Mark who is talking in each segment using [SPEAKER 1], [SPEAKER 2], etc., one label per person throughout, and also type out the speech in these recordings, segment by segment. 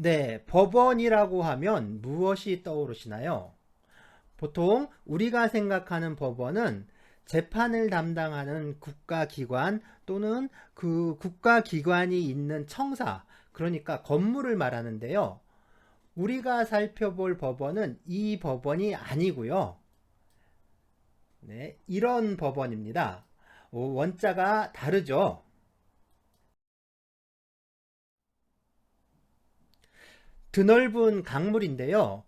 [SPEAKER 1] 네, 법원이라고 하면 무엇이 떠오르시나요? 보통 우리가 생각하는 법원은 재판을 담당하는 국가기관 또는 그 국가기관이 있는 청사, 그러니까 건물을 말하는데요. 우리가 살펴볼 법원은 이 법원이 아니고요. 네, 이런 법원입니다. 원자가 다르죠. 드넓은 강물인데요.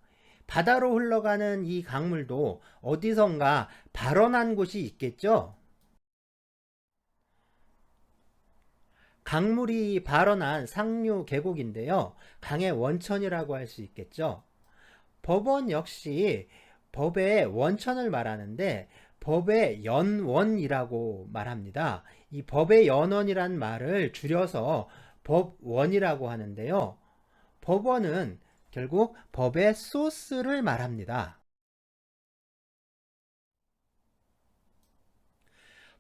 [SPEAKER 1] 바다로 흘러가는 이 강물도 어디선가 발원한 곳이 있겠죠? 강물이 발원한 상류 계곡인데요. 강의 원천이라고 할 수 있겠죠. 법원 역시 법의 원천을 말하는데 법의 연원이라고 말합니다. 이 법의 연원이란 말을 줄여서 법원이라고 하는데요. 법원은 결국 법의 소스를 말합니다.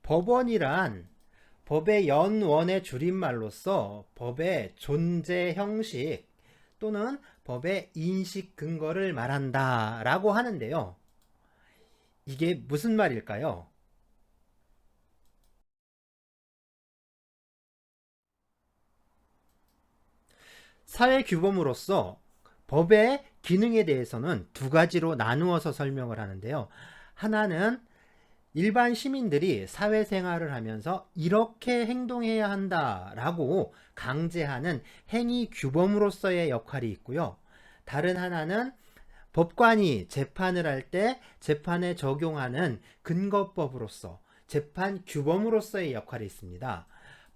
[SPEAKER 1] 법원이란 법의 연원의 줄임말로서 법의 존재 형식 또는 법의 인식 근거를 말한다 라고 하는데요. 이게 무슨 말일까요? 사회 규범으로서 법의 기능에 대해서는 두 가지로 나누어서 설명을 하는데요. 하나는 일반 시민들이 사회생활을 하면서 이렇게 행동해야 한다라고 강제하는 행위 규범으로서의 역할이 있고요. 다른 하나는 법관이 재판을 할 때 재판에 적용하는 근거법으로서 재판 규범으로서의 역할이 있습니다.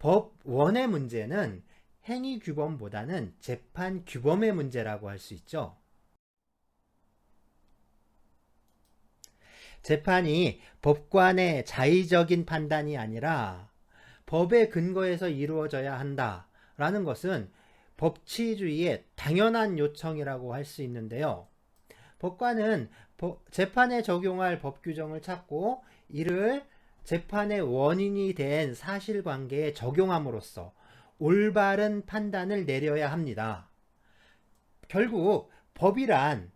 [SPEAKER 1] 법원의 문제는 행위 규범보다는 재판 규범의 문제라고 할 수 있죠. 재판이 법관의 자의적인 판단이 아니라 법의 근거에서 이루어져야 한다라는 것은 법치주의의 당연한 요청이라고 할 수 있는데요. 법관은 재판에 적용할 법 규정을 찾고 이를 재판의 원인이 된 사실관계에 적용함으로써 올바른 판단을 내려야 합니다. 결국 법이란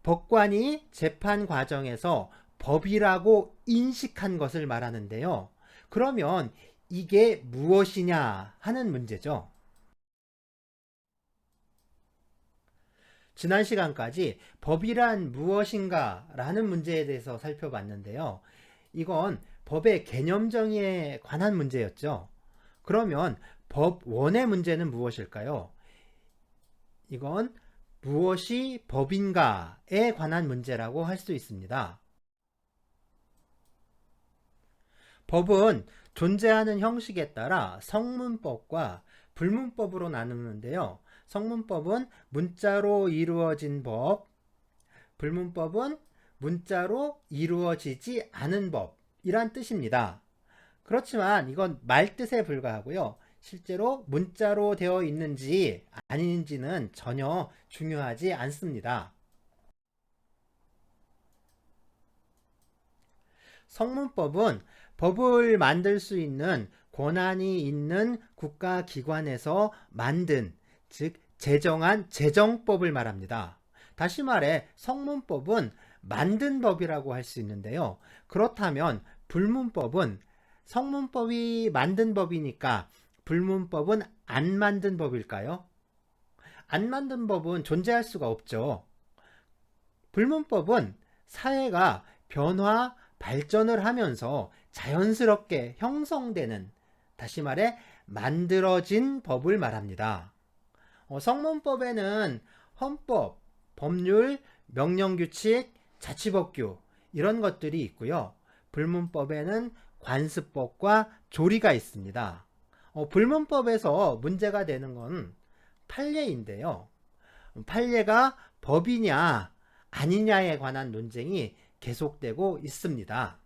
[SPEAKER 1] 법관이 재판 과정에서 법이라고 인식한 것을 말하는데요. 그러면 이게 무엇이냐 하는 문제죠. 지난 시간까지 법이란 무엇인가 라는 문제에 대해서 살펴봤는데요. 이건 법의 개념 정의에 관한 문제였죠. 그러면 법원의 문제는 무엇일까요? 이건 무엇이 법인가에 관한 문제라고 할 수 있습니다. 법은 존재하는 형식에 따라 성문법과 불문법으로 나누는데요. 성문법은 문자로 이루어진 법, 불문법은 문자로 이루어지지 않은 법이란 뜻입니다. 그렇지만 이건 말뜻에 불과하고요. 실제로 문자로 되어 있는지 아닌지는 전혀 중요하지 않습니다. 성문법은 법을 만들 수 있는 권한이 있는 국가기관에서 만든, 즉 제정한 제정법을 말합니다. 다시 말해 성문법은 만든 법이라고 할 수 있는데요. 그렇다면 불문법은 성문법이 만든 법이니까 불문법은 안 만든 법일까요? 안 만든 법은 존재할 수가 없죠. 불문법은 사회가 변화, 발전을 하면서 자연스럽게 형성되는, 다시 말해 만들어진 법을 말합니다. 성문법에는 헌법, 법률, 명령규칙, 자치법규 이런 것들이 있고요. 불문법에는 관습법과 조리가 있습니다. 불문법에서 문제가 되는 건 판례인데요. 판례가 법이냐 아니냐에 관한 논쟁이 계속되고 있습니다.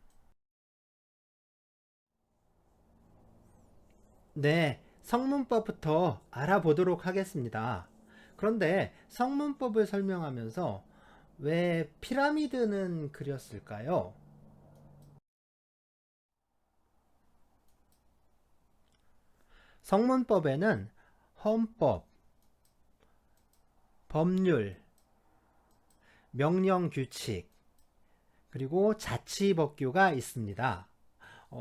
[SPEAKER 1] 네, 성문법부터 알아보도록 하겠습니다. 그런데 성문법을 설명하면서 왜 피라미드는 그렸을까요? 성문법에는 헌법, 법률, 명령 규칙, 그리고 자치법규가 있습니다.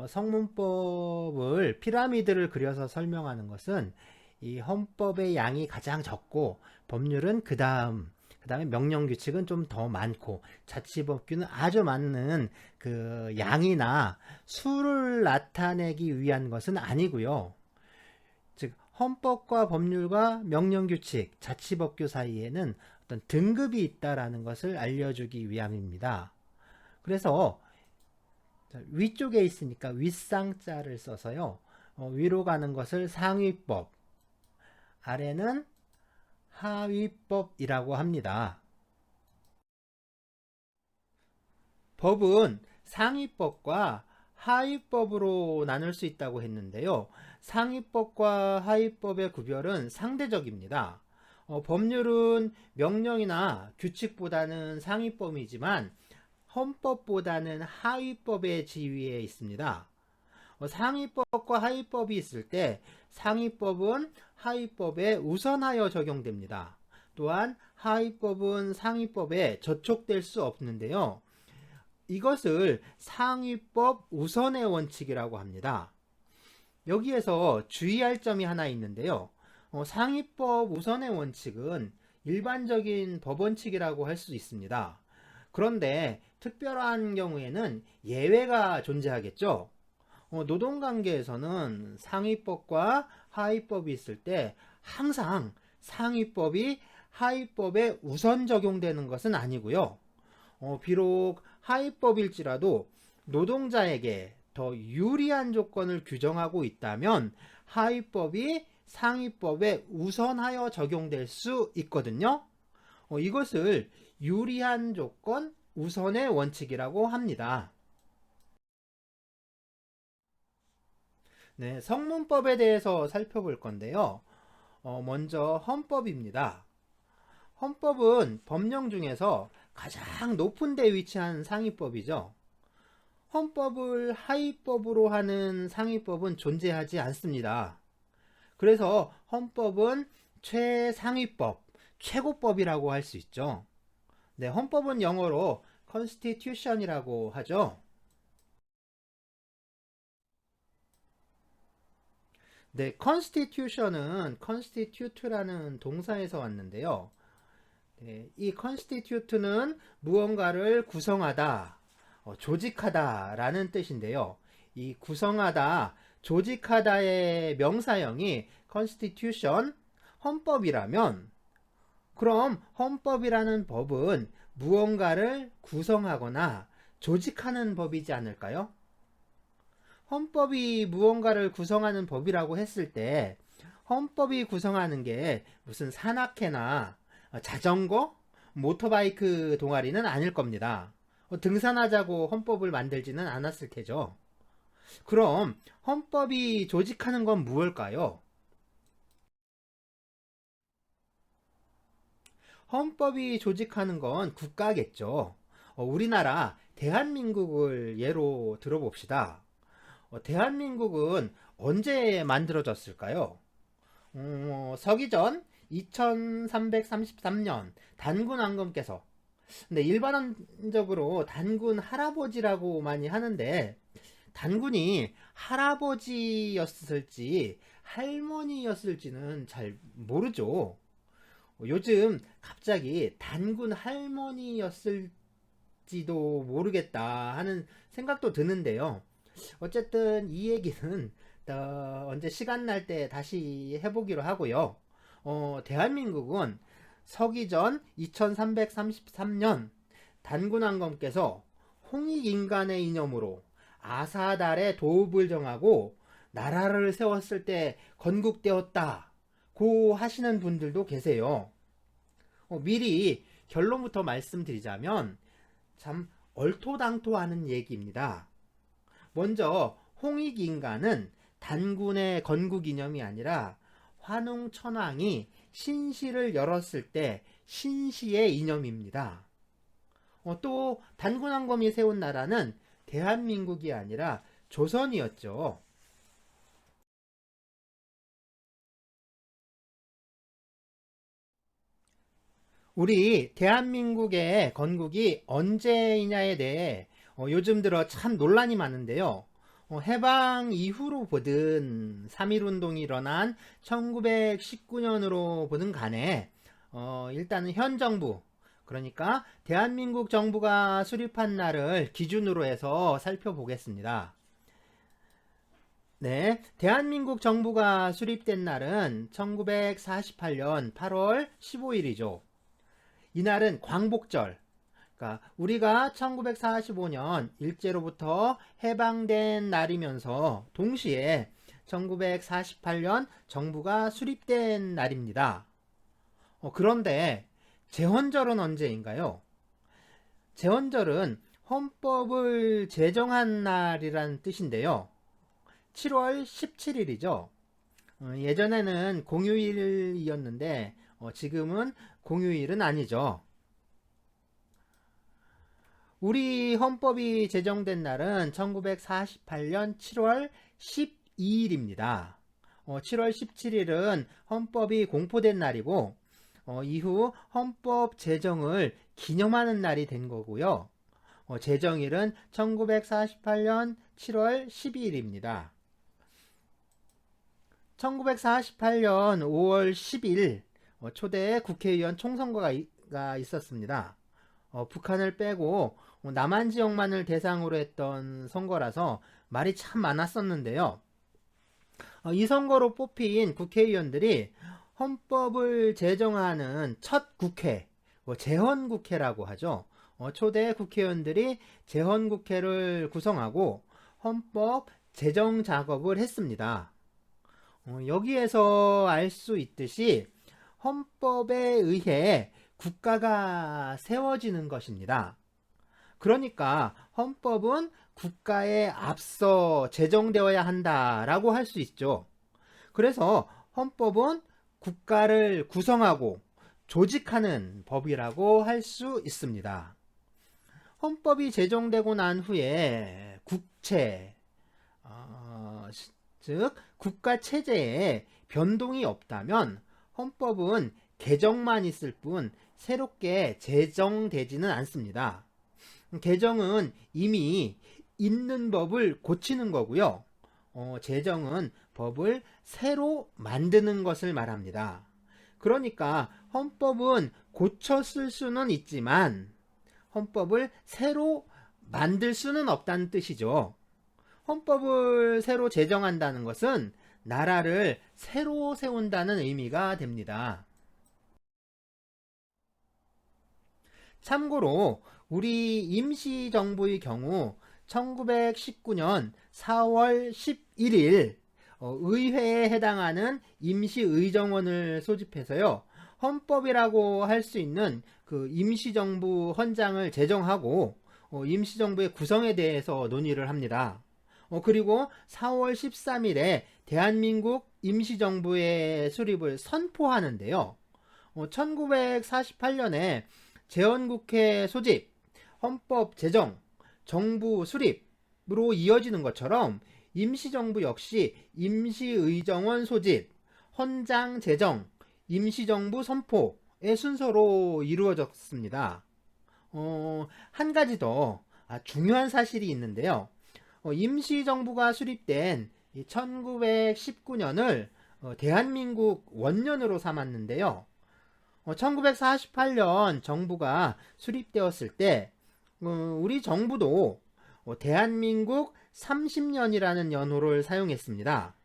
[SPEAKER 1] 성문법을 피라미드를 그려서 설명하는 것은 이 헌법의 양이 가장 적고 법률은 그 다음에 명령규칙은 좀 더 많고 자치법규는 아주 많은 그 양이나 수를 나타내기 위한 것은 아니고요. 즉 헌법과 법률과 명령규칙, 자치법규 사이에는 어떤 등급이 있다라는 것을 알려주기 위함입니다. 그래서 위쪽에 있으니까 윗상자를 써서요. 위로 가는 것을 상위법, 아래는 하위법이라고 합니다. 법은 상위법과 하위법으로 나눌 수 있다고 했는데요. 상위법과 하위법의 구별은 상대적입니다. 법률은 명령이나 규칙보다는 상위법이지만 헌법보다는 하위법의 지위에 있습니다. 상위법과 하위법이 있을 때 상위법은 하위법에 우선하여 적용됩니다. 또한 하위법은 상위법에 저촉될 수 없는데요. 이것을 상위법 우선의 원칙이라고 합니다. 여기에서 주의할 점이 하나 있는데요. 상위법 우선의 원칙은 일반적인 법원칙이라고 할 수 있습니다. 그런데 특별한 경우에는 예외가 존재하겠죠. 노동관계에서는 상위법과 하위법이 있을 때 항상 상위법이 하위법에 우선 적용되는 것은 아니고요. 비록 하위법일지라도 노동자에게 더 유리한 조건을 규정하고 있다면 하위법이 상위법에 우선하여 적용될 수 있거든요. 이것을 유리한 조건 우선의 원칙이라고 합니다. 네, 성문법에 대해서 살펴볼 건데요. 먼저 헌법입니다. 헌법은 법령 중에서 가장 높은 데 위치한 상위법이죠. 헌법을 하위법으로 하는 상위법은 존재하지 않습니다. 그래서 헌법은 최상위법, 최고법이라고 할 수 있죠. 네, 헌법은 영어로 constitution이라고 하죠. 네, constitution은 constitute라는 동사에서 왔는데요. 네, 이 constitute는 무언가를 구성하다, 조직하다 라는 뜻인데요. 이 구성하다, 조직하다의 명사형이 constitution, 헌법이라면 그럼 헌법이라는 법은 무언가를 구성하거나 조직하는 법이지 않을까요? 헌법이 무언가를 구성하는 법이라고 했을 때 헌법이 구성하는 게 무슨 산악회나 자전거, 모터바이크 동아리는 아닐 겁니다. 등산하자고 헌법을 만들지는 않았을 테죠. 그럼 헌법이 조직하는 건 무엇일까요? 헌법이 조직하는 건 국가겠죠. 우리나라 대한민국을 예로 들어봅시다. 대한민국은 언제 만들어졌을까요? 서기전 2333년 단군 황금께서, 근데 일반적으로 단군 할아버지라고 많이 하는데 단군이 할아버지였을지 할머니였을지는 잘 모르죠. 요즘 갑자기 단군 할머니였을지도 모르겠다 하는 생각도 드는데요. 어쨌든 이 얘기는 언제 시간 날 때 다시 해보기로 하고요. 대한민국은 서기전 2333년 단군왕검께서 홍익인간의 이념으로 아사달의 도읍을 정하고 나라를 세웠을 때 건국되었다고 하시는 분들도 계세요. 미리 결론부터 말씀드리자면 참 얼토당토하는 얘기입니다. 먼저 홍익인간은 단군의 건국 이념이 아니라 환웅천왕이 신시를 열었을 때 신시의 이념입니다. 또 단군왕검이 세운 나라는 대한민국이 아니라 조선이었죠. 우리 대한민국의 건국이 언제이냐에 대해 요즘 들어 참 논란이 많은데요. 해방 이후로 보든 3.1운동이 일어난 1919년으로 보든 간에 일단은 현 정부, 그러니까 대한민국 정부가 수립한 날을 기준으로 해서 살펴보겠습니다. 네, 대한민국 정부가 수립된 날은 1948년 8월 15일이죠. 이날은 광복절, 그러니까 우리가 1945년 일제로부터 해방된 날이면서 동시에 1948년 정부가 수립된 날입니다. 그런데 제헌절은 언제인가요? 제헌절은 헌법을 제정한 날이란 뜻인데요. 7월 17일이죠. 예전에는 공휴일이었는데 지금은 공휴일은 아니죠. 우리 헌법이 제정된 날은 1948년 7월 12일입니다. 7월 17일은 헌법이 공포된 날이고 이후 헌법 제정을 기념하는 날이 된 거고요. 제정일은 1948년 7월 12일입니다. 1948년 5월 10일 초대 국회의원 총선거가 있었습니다. 북한을 빼고 남한 지역만을 대상으로 했던 선거라서 말이 참 많았었는데요. 이 선거로 뽑힌 국회의원들이 헌법을 제정하는 첫 국회, 제헌국회라고 하죠. 초대 국회의원들이 제헌국회를 구성하고 헌법 제정 작업을 했습니다. 여기에서 알 수 있듯이 헌법에 의해 국가가 세워지는 것입니다. 그러니까 헌법은 국가에 앞서 제정되어야 한다라고 할 수 있죠. 그래서 헌법은 국가를 구성하고 조직하는 법이라고 할 수 있습니다. 헌법이 제정되고 난 후에 국체, 즉 국가 체제에 변동이 없다면 헌법은 개정만 있을 뿐 새롭게 제정되지는 않습니다. 개정은 이미 있는 법을 고치는 거고요. 제정은 법을 새로 만드는 것을 말합니다. 그러니까 헌법은 고쳐 쓸 수는 있지만 헌법을 새로 만들 수는 없다는 뜻이죠. 헌법을 새로 제정한다는 것은 나라를 새로 세운다는 의미가 됩니다. 참고로 우리 임시정부의 경우 1919년 4월 11일 의회에 해당하는 임시의정원을 소집해서요. 헌법이라고 할 수 있는 그 임시정부 헌장을 제정하고 임시정부의 구성에 대해서 논의를 합니다. 그리고 4월 13일에 대한민국 임시정부의 수립을 선포하는데요. 1948년에 제헌국회 소집, 헌법 제정, 정부 수립으로 이어지는 것처럼 임시정부 역시 임시의정원 소집, 헌장 제정, 임시정부 선포의 순서로 이루어졌습니다. 한 가지 더 중요한 사실이 있는데요. 임시정부가 수립된 1919년을 대한민국 원년으로 삼았는데요. 1948년 정부가 수립되었을 때 우리 정부도 대한민국 30년이라는 연호를 사용했습니다.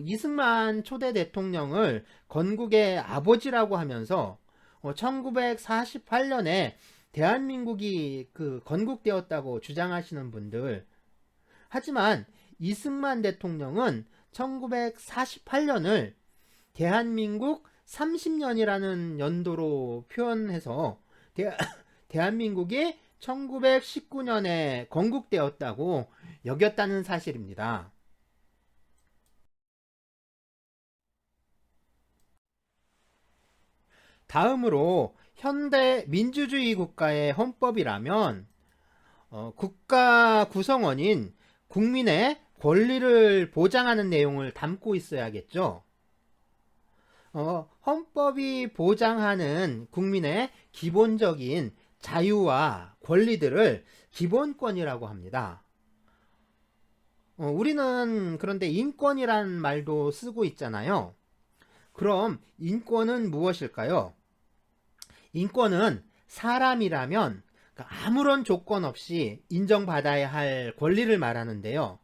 [SPEAKER 1] 이승만 초대 대통령을 건국의 아버지라고 하면서 1948년에 대한민국이 건국되었다고 주장하시는 분들, 하지만 이승만 대통령은 1948년을 대한민국 30년이라는 연도로 표현해서 대한민국이 1919년에 건국되었다고 여겼다는 사실입니다. 다음으로 현대 민주주의 국가의 헌법이라면 국가 구성원인 국민의 권리를 보장하는 내용을 담고 있어야겠죠. 헌법이 보장하는 국민의 기본적인 자유와 권리들을 기본권이라고 합니다. 우리는 그런데 인권이란 말도 쓰고 있잖아요. 그럼 인권은 무엇일까요? 인권은 사람이라면 아무런 조건 없이 인정받아야 할 권리를 말하는데요.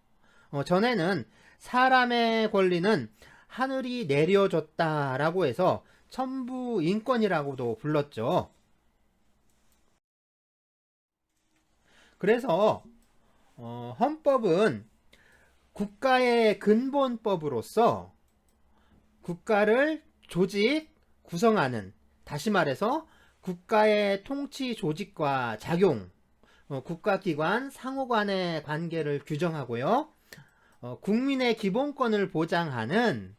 [SPEAKER 1] 전에는 사람의 권리는 하늘이 내려줬다라고 해서 천부 인권이라고도 불렀죠. 그래서 헌법은 국가의 근본법으로서 국가를 구성하는, 다시 말해서 국가의 통치 조직과 작용, 국가기관 상호 간의 관계를 규정하고요. 국민의 기본권을 보장하는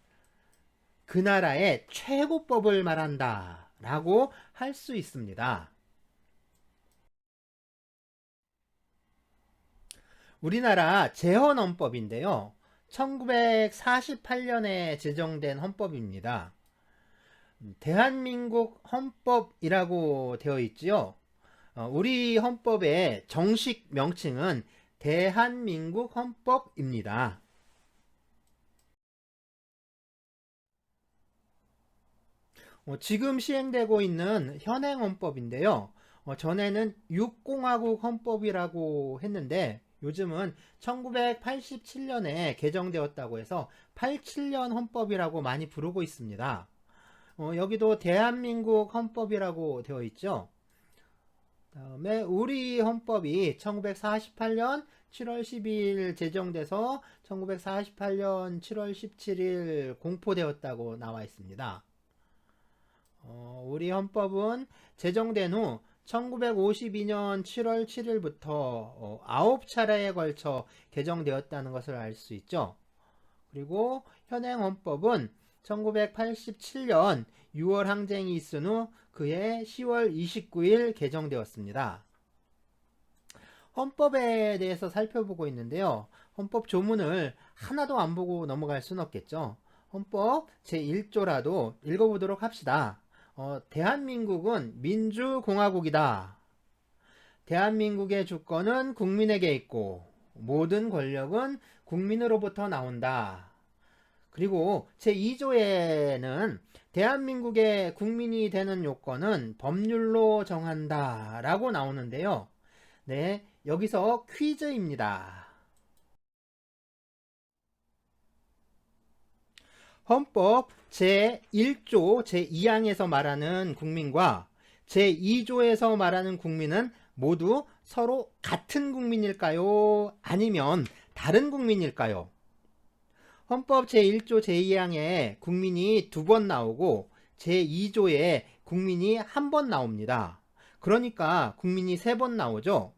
[SPEAKER 1] 그 나라의 최고법을 말한다 라고 할 수 있습니다. 우리나라 제헌헌법인데요. 1948년에 제정된 헌법입니다. 대한민국 헌법이라고 되어 있지요. 우리 헌법의 정식 명칭은 대한민국 헌법입니다. 지금 시행되고 있는 현행 헌법인데요. 전에는 육공화국 헌법이라고 했는데 요즘은 1987년에 개정되었다고 해서 87년 헌법이라고 많이 부르고 있습니다. 여기도 대한민국 헌법이라고 되어 있죠. 다음에 우리 헌법이 1948년 7월 12일 제정돼서 1948년 7월 17일 공포되었다고 나와 있습니다. 우리 헌법은 제정된 후 1952년 7월 7일부터 9차례에 걸쳐 개정되었다는 것을 알 수 있죠. 그리고 현행 헌법은 1987년 6월 항쟁이 있은 후 그해 10월 29일 개정되었습니다. 헌법에 대해서 살펴보고 있는데요. 헌법 조문을 하나도 안 보고 넘어갈 수는 없겠죠. 헌법 제1조라도 읽어보도록 합시다. 대한민국은 민주공화국이다. 대한민국의 주권은 국민에게 있고 모든 권력은 국민으로부터 나온다. 그리고 제2조에는 대한민국의 국민이 되는 요건은 법률로 정한다 라고 나오는데요. 네, 여기서 퀴즈입니다. 헌법 제1조 제2항에서 말하는 국민과 제2조에서 말하는 국민은 모두 서로 같은 국민일까요? 아니면 다른 국민일까요? 헌법 제1조 제2항에 국민이 2번 나오고 제2조에 국민이 1번 나옵니다. 그러니까 국민이 3번 나오죠.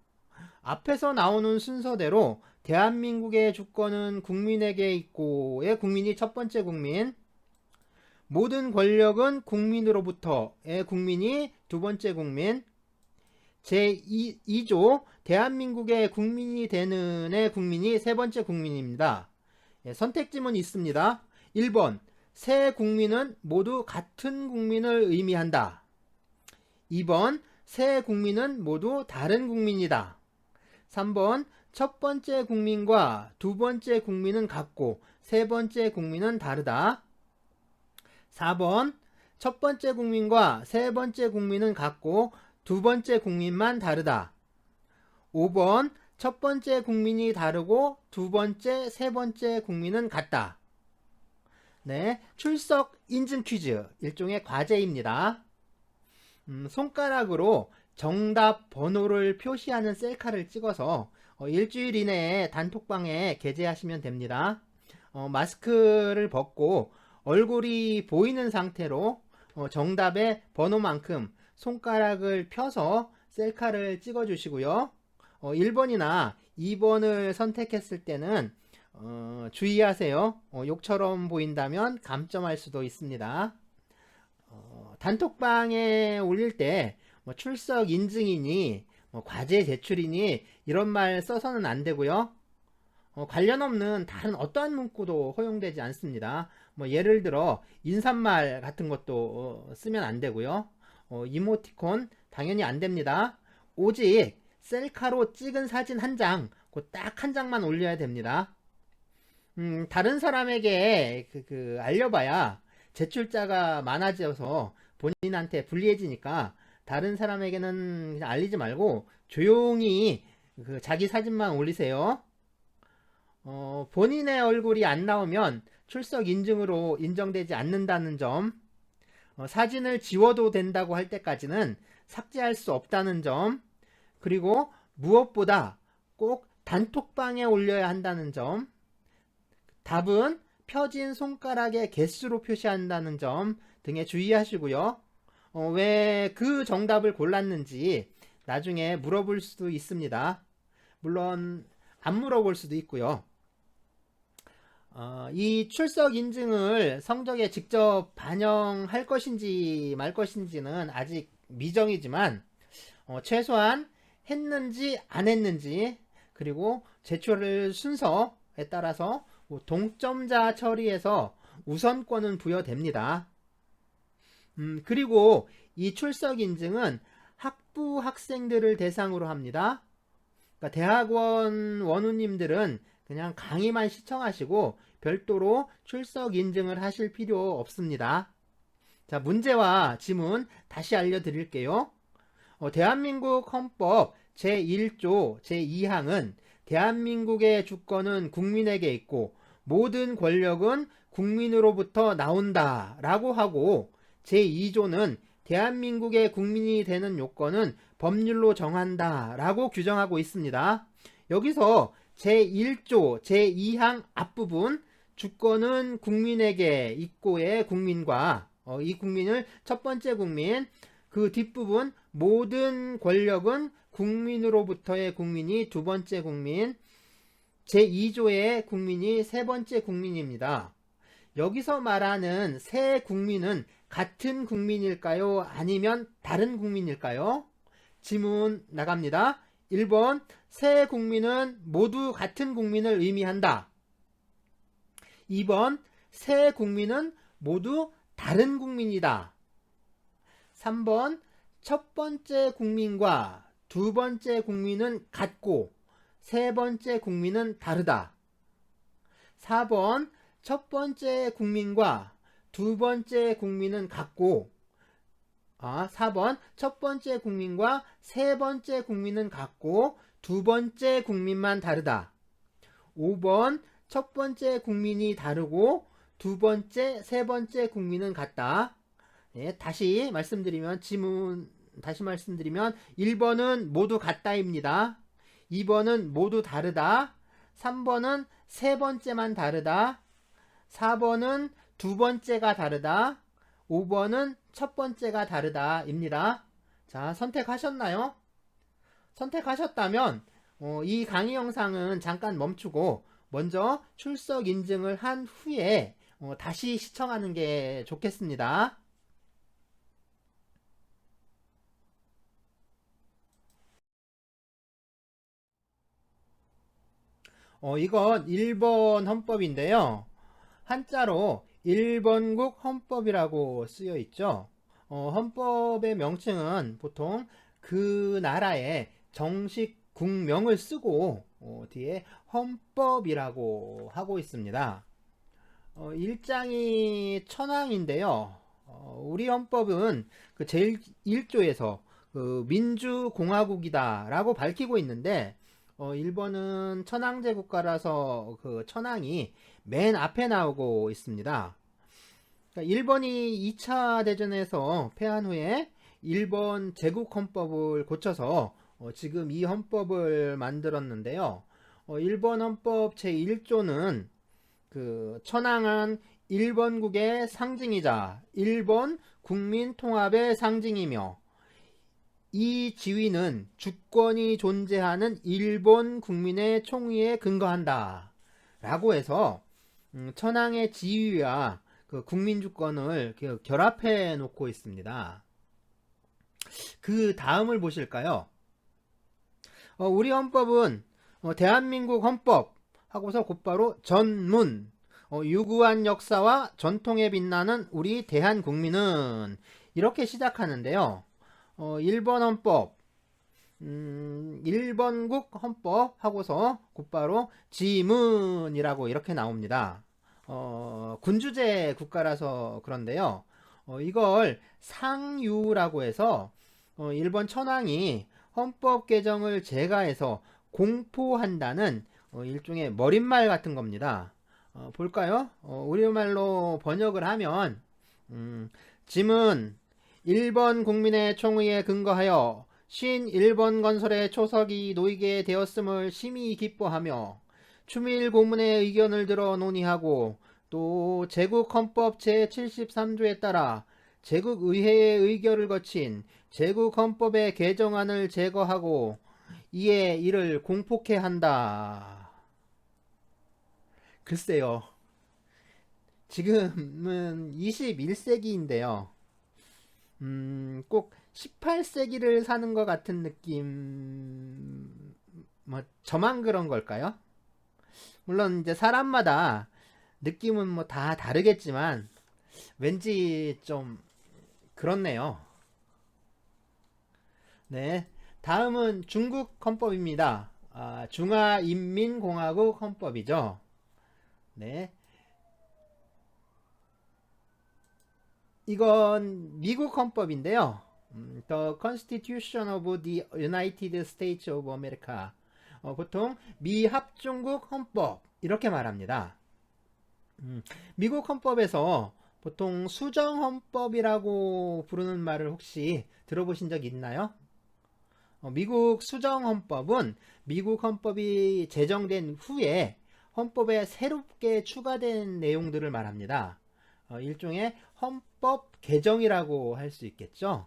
[SPEAKER 1] 앞에서 나오는 순서대로 대한민국의 주권은 국민에게 있고의 국민이 첫 번째 국민, 모든 권력은 국민으로부터의 국민이 두 번째 국민, 제2조 대한민국의 국민이 되는의 국민이 세 번째 국민입니다. 선택지문 있습니다. 1번 새 국민은 모두 같은 국민을 의미한다. 2번 새 국민은 모두 다른 국민이다. 3번 첫 번째 국민과 두 번째 국민은 같고 세 번째 국민은 다르다. 4번 첫 번째 국민과 세 번째 국민은 같고 두 번째 국민만 다르다. 5번 첫 번째 국민이 다르고 두 번째, 세 번째 국민은 같다. 네, 출석 인증 퀴즈, 일종의 과제입니다. 손가락으로 정답 번호를 표시하는 셀카를 찍어서 일주일 이내에 단톡방에 게재하시면 됩니다. 마스크를 벗고 얼굴이 보이는 상태로 정답의 번호만큼 손가락을 펴서 셀카를 찍어 주시고요. 1번이나 2번을 선택했을 때는 주의하세요. 욕처럼 보인다면 감점할 수도 있습니다. 단톡방에 올릴 때 출석 인증이니 과제 제출이니 이런 말 써서는 안 되고요. 관련 없는 다른 어떠한 문구도 허용되지 않습니다. 뭐 예를 들어 인사말 같은 것도 쓰면 안 되고요. 이모티콘 당연히 안 됩니다. 오직 셀카로 찍은 사진 한 장, 그 딱 한 장만 올려야 됩니다. 다른 사람에게 알려봐야 제출자가 많아져서 본인한테 불리해지니까 다른 사람에게는 그냥 알리지 말고 조용히 자기 사진만 올리세요. 본인의 얼굴이 안 나오면 출석 인증으로 인정되지 않는다는 점, 사진을 지워도 된다고 할 때까지는 삭제할 수 없다는 점, 그리고 무엇보다 꼭 단톡방에 올려야 한다는 점, 답은 펴진 손가락의 개수로 표시한다는 점 등에 주의하시고요. 왜 그 정답을 골랐는지 나중에 물어볼 수도 있습니다. 물론 안 물어볼 수도 있고요. 이 출석 인증을 성적에 직접 반영할 것인지 말 것인지는 아직 미정이지만 최소한 했는지 안 했는지, 그리고 제출 순서에 따라서 동점자 처리해서 우선권은 부여됩니다. 그리고 이 출석 인증은 학부 학생들을 대상으로 합니다. 그러니까 대학원 원우님들은 그냥 강의만 시청하시고 별도로 출석 인증을 하실 필요 없습니다. 자, 문제와 지문 다시 알려드릴게요. 대한민국 헌법 제1조 제2항은 대한민국의 주권은 국민에게 있고 모든 권력은 국민으로부터 나온다 라고 하고, 제2조는 대한민국의 국민이 되는 요건은 법률로 정한다 라고 규정하고 있습니다. 여기서 제1조 제2항 앞부분 주권은 국민에게 있고의 국민과 이 국민을 첫 번째 국민, 그 뒷부분 모든 권력은 국민으로부터의 국민이 두 번째 국민, 제2조의 국민이 세 번째 국민입니다. 여기서 말하는 새 국민은 같은 국민일까요? 아니면 다른 국민일까요? 지문 나갑니다. 1번, 새 국민은 모두 같은 국민을 의미한다. 2번, 새 국민은 모두 다른 국민이다. 3번, 첫 번째 국민과 두 번째 국민은 같고 세 번째 국민은 다르다. 4번, 첫 번째 국민과 두 번째 국민은 같고 4번, 첫 번째 국민과 세 번째 국민은 같고 두 번째 국민만 다르다. 5번, 첫 번째 국민이 다르고 두 번째, 세 번째 국민은 같다. 네, 다시 말씀드리면 1번은 모두 같다입니다. 2번은 모두 다르다. 3번은 세 번째만 다르다. 4번은 두 번째가 다르다. 5번은 첫 번째가 다르다 입니다. 자, 선택하셨나요? 선택하셨다면 이 강의 영상은 잠깐 멈추고 먼저 출석 인증을 한 후에 다시 시청하는 게 좋겠습니다. 이건 일본 헌법인데요. 한자로 일본국 헌법이라고 쓰여 있죠. 헌법의 명칭은 보통 그 나라의 정식 국명을 쓰고 뒤에 헌법이라고 하고 있습니다. 일장이 천황인데요. 우리 헌법은 그 제1조에서 그 민주공화국이다 라고 밝히고 있는데, 일본은 천황제 국가라서 그 천황이 맨 앞에 나오고 있습니다. 그러니까 일본이 2차 대전에서 패한 후에 일본 제국 헌법을 고쳐서 지금 이 헌법을 만들었는데요. 일본 헌법 제1조는 그 천황은 일본국의 상징이자 일본 국민 통합의 상징이며 이 지위는 주권이 존재하는 일본 국민의 총의에 근거한다 라고 해서 천황의 지위와 그 국민 주권을 결합해 놓고 있습니다. 그 다음을 보실까요? 우리 헌법은 대한민국 헌법 하고서 곧바로 전문, 유구한 역사와 전통에 빛나는 우리 대한국민은 이렇게 시작하는데요. 1번 헌법, 1번국 헌법 하고서 곧바로 지문이라고 이렇게 나옵니다. 군주제 국가라서 그런데요. 이걸 상유라고 해서 일본 천황이 헌법 개정을 제가해서 공포한다는 일종의 머릿말 같은 겁니다. 볼까요? 우리말로 번역을 하면 짐은 1번 국민의 총의에 근거하여 51번 건설의 초석이 놓이게 되었음을 심히 기뻐하며 추밀 고문의 의견을 들어 논의하고 또 제국헌법 제73조에 따라 제국의회의 의결을 거친 제국헌법의 개정안을 제거하고 이에 이를 공포케 한다. 글쎄요. 지금은 21세기인데요. 꼭 18세기를 사는 것 같은 느낌, 저만 그런 걸까요? 물론 이제 사람마다 느낌은 다 다르겠지만, 왠지 좀 그렇네요. 네. 다음은 중국 헌법입니다. 중화인민공화국 헌법이죠. 네. 이건 미국 헌법인데요. The Constitution of the United States of America. 보통 미합중국 헌법 이렇게 말합니다. 미국 헌법에서 보통 수정 헌법이라고 부르는 말을 혹시 들어보신 적 있나요? 미국 수정 헌법은 미국 헌법이 제정된 후에 헌법에 새롭게 추가된 내용들을 말합니다. 일종의 헌법 개정이라고 할 수 있겠죠.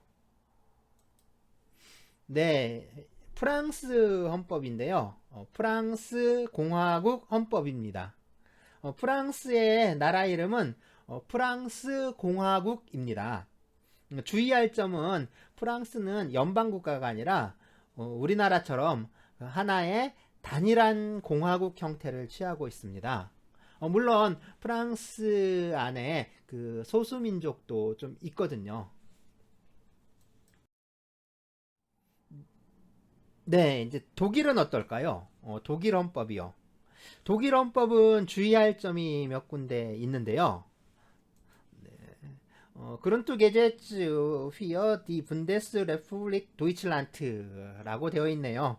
[SPEAKER 1] 네, 프랑스 헌법인데요. 프랑스 공화국 헌법입니다. 프랑스의 나라 이름은 프랑스 공화국입니다. 주의할 점은 프랑스는 연방국가가 아니라 우리나라처럼 하나의 단일한 공화국 형태를 취하고 있습니다. 물론 프랑스 안에 그 소수민족도 좀 있거든요. 네, 이제 독일은 어떨까요? 독일 헌법이요. 독일 헌법은 주의할 점이 몇 군데 있는데요. Grundgesetz für die Bundesrepublik Deutschland라고 되어 있네요.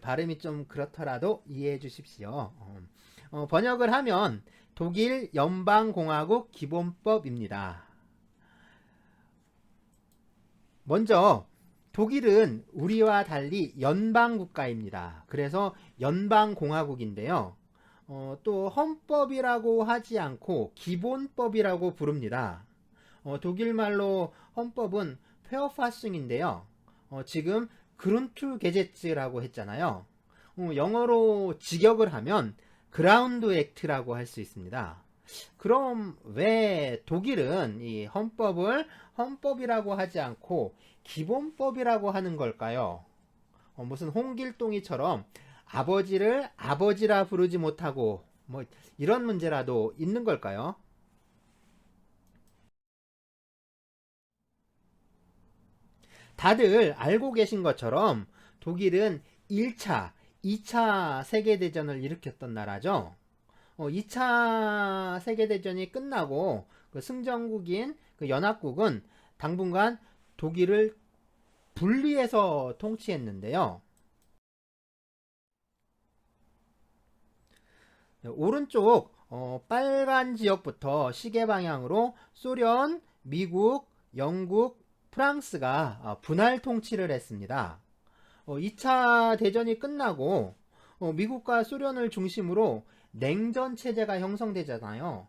[SPEAKER 1] 발음이 좀 그렇더라도 이해해 주십시오. 번역을 하면 독일 연방공화국 기본법입니다. 먼저 독일은 우리와 달리 연방국가입니다. 그래서 연방공화국인데요. 또 헌법이라고 하지 않고 기본법이라고 부릅니다. 독일말로 헌법은 페어파싱인데요. 지금 그룬투게제츠라고 했잖아요. 영어로 직역을 하면 그라운드 액트라고 할 수 있습니다. 그럼 왜 독일은 이 헌법을 헌법이라고 하지 않고 기본법이라고 하는 걸까요? 무슨 홍길동이처럼 아버지를 아버지라 부르지 못하고 이런 문제라도 있는 걸까요? 다들 알고 계신 것처럼 독일은 1차, 2차 세계대전을 일으켰던 나라죠. 2차 세계대전이 끝나고 그 승전국인 그 연합국은 당분간 독일을 분리해서 통치했는데요. 오른쪽 빨간 지역부터 시계 방향으로 소련, 미국, 영국, 프랑스가 분할 통치를 했습니다. 2차 대전이 끝나고 미국과 소련을 중심으로 냉전 체제가 형성되잖아요.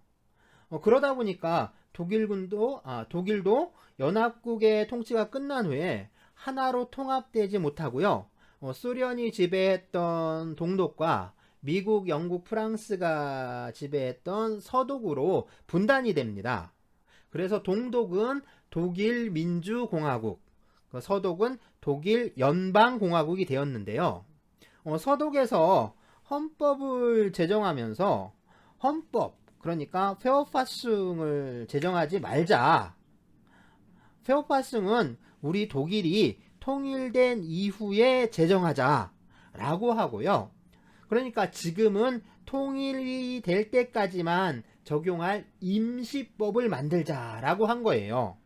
[SPEAKER 1] 그러다 보니까 독일도 연합국의 통치가 끝난 후에 하나로 통합되지 못하고요. 소련이 지배했던 동독과 미국, 영국, 프랑스가 지배했던 서독으로 분단이 됩니다. 그래서 동독은 독일 민주공화국, 서독은 독일 연방공화국이 되었는데요. 서독에서 헌법을 제정하면서 헌법, 그러니까 페어파숭을 제정하지 말자. 페어파숭은 우리 독일이 통일된 이후에 제정하자 라고 하고요. 그러니까 지금은 통일이 될 때까지만 적용할 임시법을 만들자라고 한 거예요.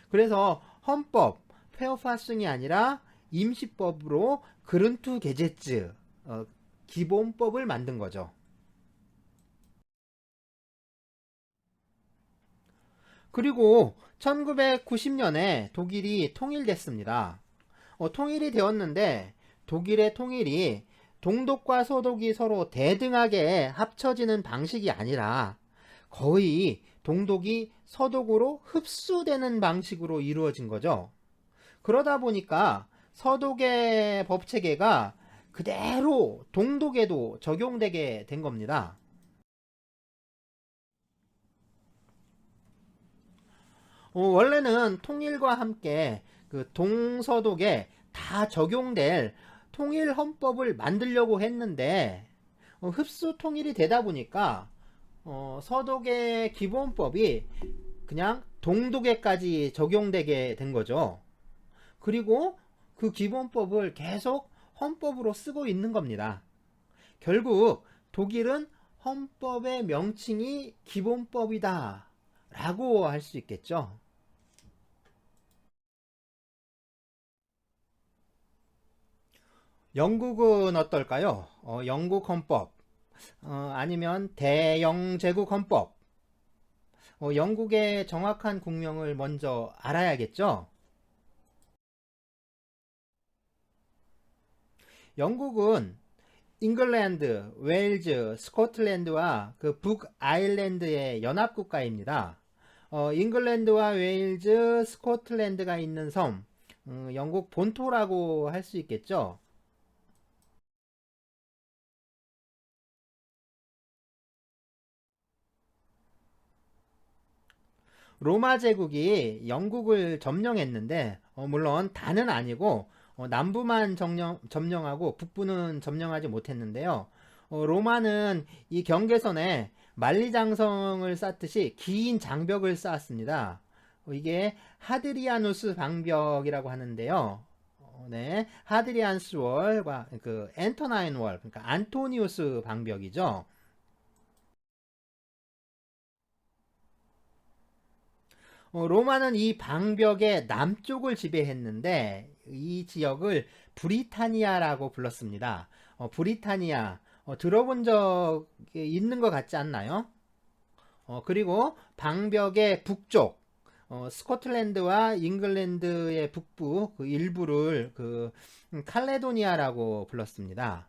[SPEAKER 1] 그래서 헌법, 페어파숭이 아니라 임시법으로 그룬투 게제츠, 기본법을 만든 거죠. 그리고 1990년에 독일이 통일됐습니다. 통일이 되었는데 독일의 통일이 동독과 서독이 서로 대등하게 합쳐지는 방식이 아니라 거의 동독이 서독으로 흡수되는 방식으로 이루어진 거죠. 그러다 보니까 서독의 법체계가 그대로 동독에도 적용되게 된 겁니다. 원래는 통일과 함께 그 동서독에 다 적용될 통일 헌법을 만들려고 했는데 흡수 통일이 되다 보니까 서독의 기본법이 그냥 동독에까지 적용되게 된 거죠. 그리고 그 기본법을 계속 헌법으로 쓰고 있는 겁니다. 결국 독일은 헌법의 명칭이 기본법이다 라고 할 수 있겠죠. 영국은 어떨까요? 영국 헌법, 아니면 대영제국 헌법. 영국의 정확한 국명을 먼저 알아야겠죠? 영국은 잉글랜드, 웨일즈, 스코틀랜드와 그 북아일랜드의 연합국가입니다. 잉글랜드와 웨일즈, 스코틀랜드가 있는 섬, 영국 본토라고 할 수 있겠죠? 로마 제국이 영국을 점령했는데 물론 다는 아니고 남부만 점령하고 북부는 점령하지 못했는데요. 로마는 이 경계선에 만리장성을 쌓듯이 긴 장벽을 쌓았습니다. 이게 하드리아누스 방벽이라고 하는데요. 네, 하드리안스 월과 그 엔터나인 월, 그러니까 안토니우스 방벽이죠. 로마는 이 방벽의 남쪽을 지배했는데 이 지역을 브리타니아라고 불렀습니다. 브리타니아 들어본 적 있는 것 같지 않나요? 그리고 방벽의 북쪽 스코틀랜드와 잉글랜드의 북부 그 일부를 그 칼레도니아라고 불렀습니다.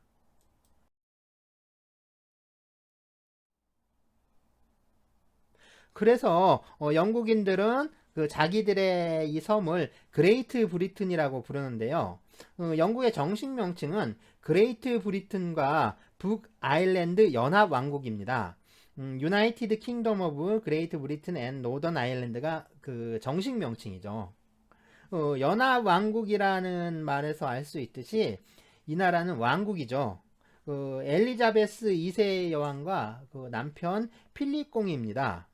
[SPEAKER 1] 그래서 영국인들은 그 자기들의 이 섬을 그레이트 브리튼이라고 부르는데요. 영국의 정식 명칭은 그레이트 브리튼과 북 아일랜드 연합 왕국입니다. 유나이티드 킹덤 오브 그레이트 브리튼 앤 노던 아일랜드가 그 정식 명칭이죠. 연합 왕국이라는 말에서 알 수 있듯이 이 나라는 왕국이죠. 엘리자베스 2세 여왕과 그 남편 필립 공입니다.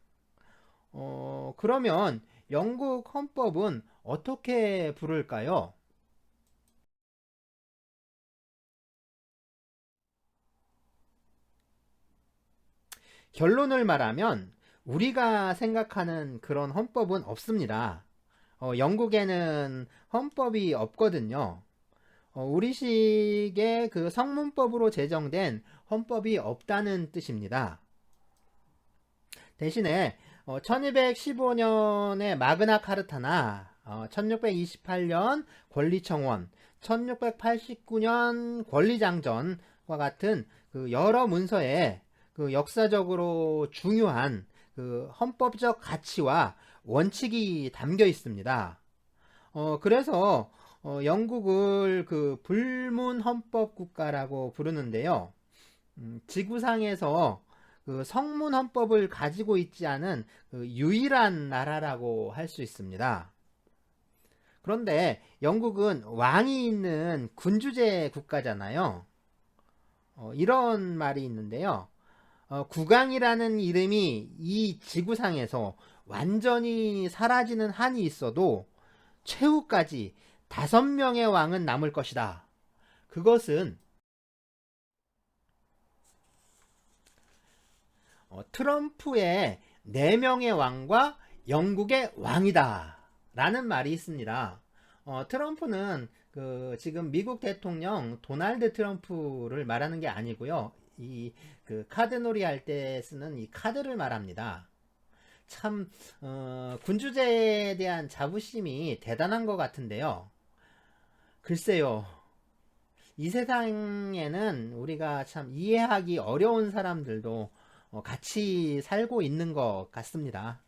[SPEAKER 1] 그러면 영국 헌법은 어떻게 부를까요? 결론을 말하면 우리가 생각하는 그런 헌법은 없습니다. 영국에는 헌법이 없거든요. 우리식의 그 성문법으로 제정된 헌법이 없다는 뜻입니다. 대신에 1215년의 마그나 카르타나 1628년 권리청원, 1689년 권리장전과 같은 그 여러 문서에 그 역사적으로 중요한 그 헌법적 가치와 원칙이 담겨 있습니다. 그래서 영국을 그 불문 헌법 국가라고 부르는데요. 지구상에서 그 성문 헌법을 가지고 있지 않은 그 유일한 나라라고 할 수 있습니다. 그런데 영국은 왕이 있는 군주제 국가잖아요. 이런 말이 있는데요. 국왕이라는 이름이 이 지구상에서 완전히 사라지는 한이 있어도 최후까지 5명의 왕은 남을 것이다. 그것은 트럼프의 4명의 왕과 영국의 왕이다 라는 말이 있습니다. 트럼프는 지금 미국 대통령 도널드 트럼프를 말하는 게 아니고요. 카드놀이 할 때 쓰는 이 카드를 말합니다. 참 군주제에 대한 자부심이 대단한 것 같은데요. 글쎄요. 이 세상에는 우리가 참 이해하기 어려운 사람들도 같이 살고 있는 것 같습니다.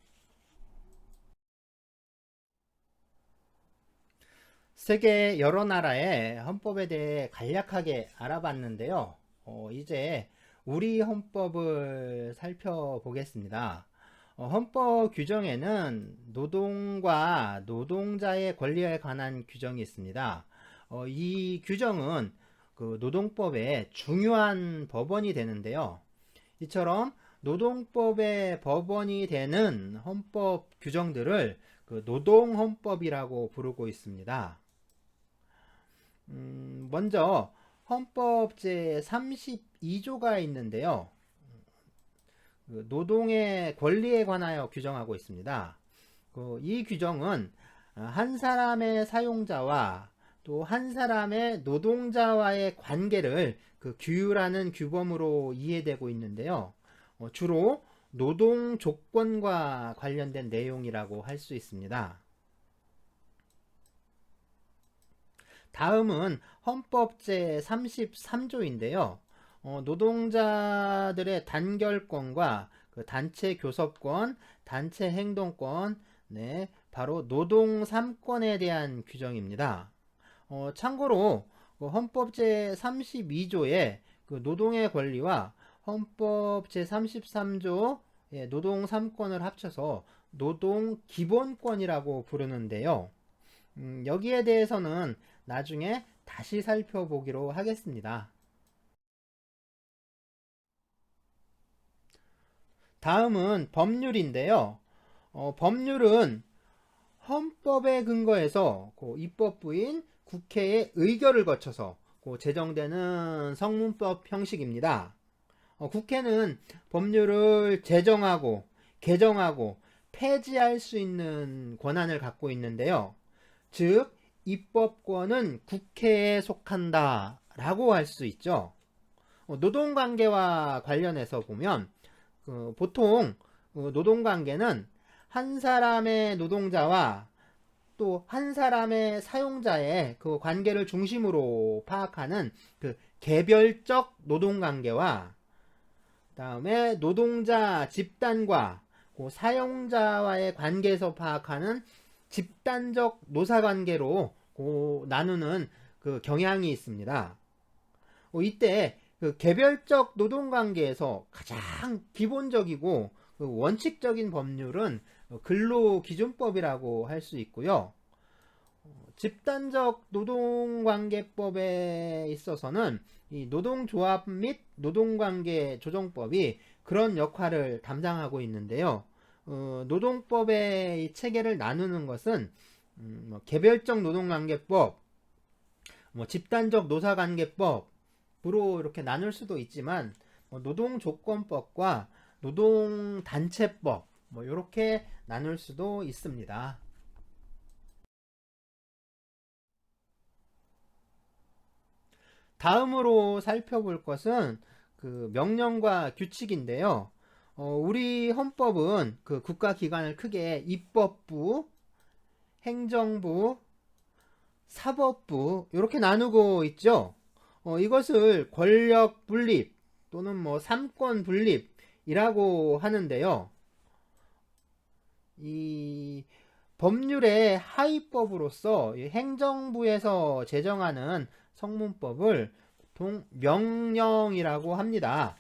[SPEAKER 1] 세계 여러 나라의 헌법에 대해 간략하게 알아봤는데요. 이제 우리 헌법을 살펴보겠습니다. 헌법 규정에는 노동과 노동자의 권리에 관한 규정이 있습니다. 이 규정은 노동법의 중요한 법원이 되는데요. 이처럼 노동법의 법원이 되는 헌법 규정들을 노동헌법이라고 부르고 있습니다. 먼저 헌법 제32조가 있는데요. 노동의 권리에 관하여 규정하고 있습니다. 이 규정은 한 사람의 사용자와 또 한 사람의 노동자와의 관계를 규율하는 규범으로 이해되고 있는데요. 주로 노동 조건과 관련된 내용이라고 할 수 있습니다. 다음은 헌법 제33조인데요. 노동자들의 단결권과 단체 교섭권, 단체 행동권, 네, 바로 노동 3권에 대한 규정입니다. 참고로 헌법 제32조의 노동의 권리와 헌법 제33조 노동 3권을 합쳐서 노동 기본권이라고 부르는데요. 여기에 대해서는 나중에 다시 살펴보기로 하겠습니다. 다음은 법률인데요. 법률은 헌법에 근거해서 입법부인 국회의 의결을 거쳐서 제정되는 성문법 형식입니다. 국회는 법률을 제정하고 개정하고 폐지할 수 있는 권한을 갖고 있는데요. 즉 입법권은 국회에 속한다 라고 할 수 있죠. 노동관계와 관련해서 보면 보통 노동관계는 한 사람의 노동자와 또 한 사람의 사용자의 관계를 중심으로 파악하는 개별적 노동관계와 다음에 노동자 집단과 사용자와의 관계에서 파악하는 집단적 노사관계로 나누는 경향이 있습니다. 이때 개별적 노동관계에서 가장 기본적이고 원칙적인 법률은 근로기준법이라고 할 수 있고요. 집단적 노동관계법에 있어서는 이 노동조합 및 노동관계 조정법이 그런 역할을 담당하고 있는데요. 노동법의 이 체계를 나누는 것은 개별적 노동관계법, 집단적 노사관계법으로 이렇게 나눌 수도 있지만 노동조건법과 노동단체법 이렇게 나눌 수도 있습니다. 다음으로 살펴볼 것은 명령과 규칙인데요. 우리 헌법은 국가기관을 크게 입법부, 행정부, 사법부 이렇게 나누고 있죠. 이것을 권력 분립 또는 삼권 분립이라고 하는데요. 이 법률의 하위법으로서 행정부에서 제정하는 성문법을 보통 명령이라고 합니다.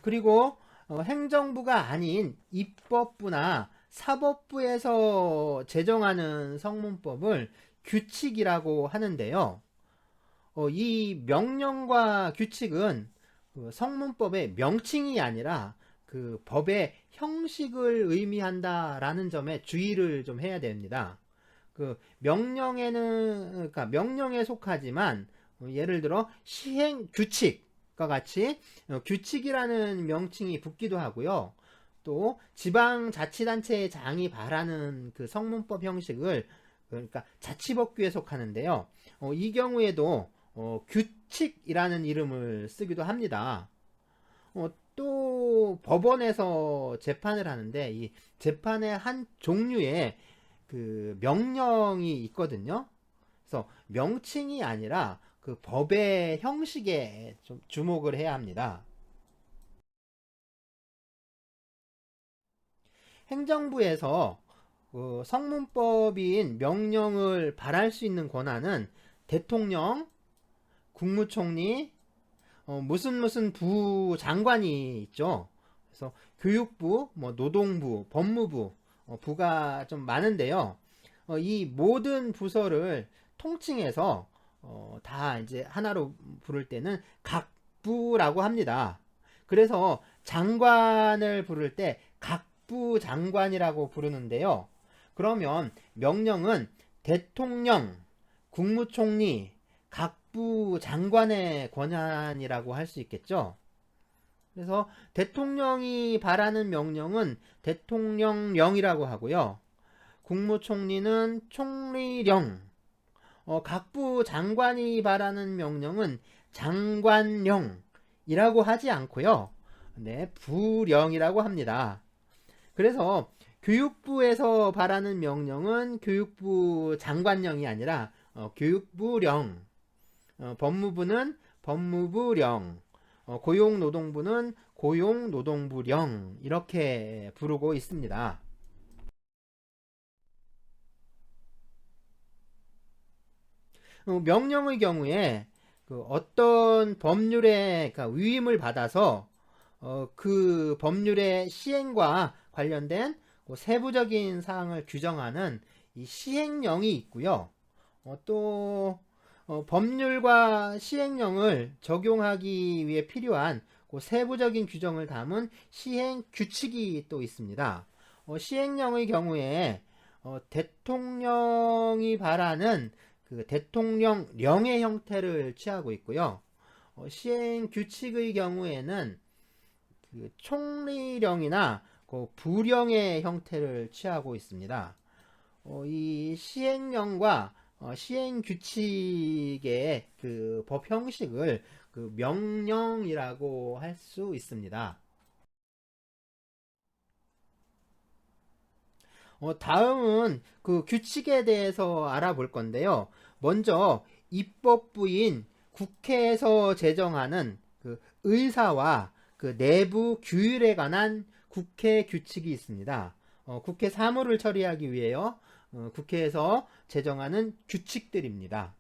[SPEAKER 1] 그리고 행정부가 아닌 입법부나 사법부에서 제정하는 성문법을 규칙이라고 하는데요. 이 명령과 규칙은 그 성문법의 명칭이 아니라 그 법의 형식을 의미한다라는 점에 주의를 좀 해야 됩니다. 그 명령에는 그러니까 명령에 속하지만 예를 들어 시행 규칙과 같이 규칙이라는 명칭이 붙기도 하고요. 또 지방자치단체의 장이 발하는 그 성문법 형식을 그러니까 자치법규에 속하는데요. 이 경우에도 규칙이라는 이름을 쓰기도 합니다. 또 법원에서 재판을 하는데 이 재판의 한 종류의 그 명령이 있거든요. 그래서 명칭이 아니라 그 법의 형식에 좀 주목을 해야 합니다. 행정부에서 그 성문법인 명령을 발할 수 있는 권한은 대통령, 국무총리, 무슨 부 장관이 있죠. 그래서 교육부, 뭐 노동부, 법무부, 부가 좀 많은데요. 이 모든 부서를 통칭해서 다 이제 하나로 부를 때는 각부라고 합니다. 그래서 장관을 부를 때 각부 장관이라고 부르는데요. 그러면 명령은 대통령, 국무총리, 각부 장관의 권한이라고 할 수 있겠죠. 그래서 대통령이 발하는 명령은 대통령령이라고 하고요. 국무총리는 총리령, 각부 장관이 발하는 명령은 장관령이라고 하지 않고요. 네, 부령이라고 합니다. 그래서 교육부에서 발하는 명령은 교육부 장관령이 아니라 교육부령, 법무부는 법무부령, 고용노동부는 고용노동부령 이렇게 부르고 있습니다. 명령의 경우에 그 어떤 법률의 그러니까 위임을 받아서 그 법률의 시행과 관련된 세부적인 사항을 규정하는 이 시행령이 있고요. 또 법률과 시행령을 적용하기 위해 필요한 세부적인 규정을 담은 시행 규칙이 또 있습니다. 시행령의 경우에 대통령이 발하는 그 대통령령의 형태를 취하고 있고요. 시행 규칙의 경우에는 그 총리령이나 그 부령의 형태를 취하고 있습니다. 이 시행령과 시행 규칙의 그 법 형식을 그 명령이라고 할 수 있습니다. 다음은 그 규칙에 대해서 알아볼 건데요. 먼저 입법부인 국회에서 제정하는 그 의사와 그 내부 규율에 관한 국회 규칙이 있습니다. 국회 사무를 처리하기 위해요. 국회에서 제정하는 규칙들입니다.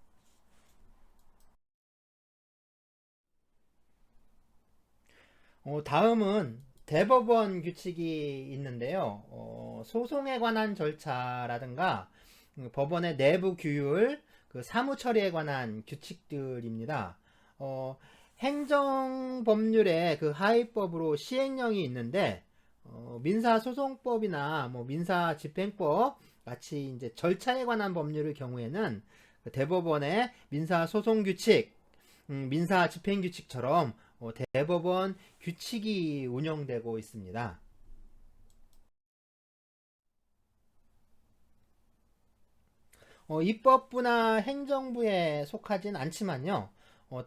[SPEAKER 1] 다음은 대법원 규칙이 있는데요. 소송에 관한 절차라든가 법원의 내부 규율, 그 사무 처리에 관한 규칙들입니다. 행정법률의 그 하위법으로 시행령이 있는데 민사소송법이나 뭐 민사집행법 같이 이제 절차에 관한 법률의 경우에는 그 대법원의 민사소송규칙, 민사집행규칙처럼 대법원 규칙이 운영되고 있습니다. 입법부나 행정부에 속하진 않지만요.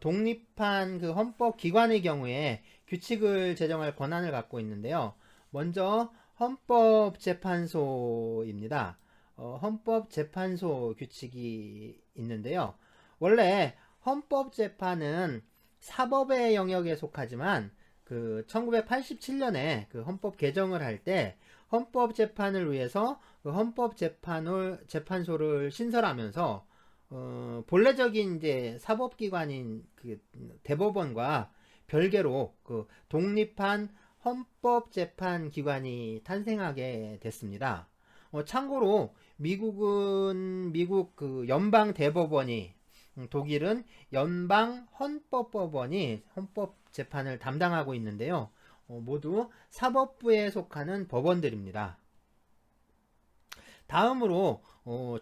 [SPEAKER 1] 독립한 그 헌법기관의 경우에 규칙을 제정할 권한을 갖고 있는데요. 먼저 헌법재판소입니다. 헌법재판소 규칙이 있는데요. 원래 헌법재판은 사법의 영역에 속하지만 그 1987년에 그 헌법 개정을 할 때 헌법재판을 위해서 그 헌법재판소를 신설하면서 본래적인 이제 사법기관인 그 대법원과 별개로 그 독립한 헌법재판기관이 탄생하게 됐습니다. 참고로 미국은 미국 그 연방 대법원이 독일은 연방 헌법법원이 헌법 재판을 담당하고 있는데요. 모두 사법부에 속하는 법원들입니다. 다음으로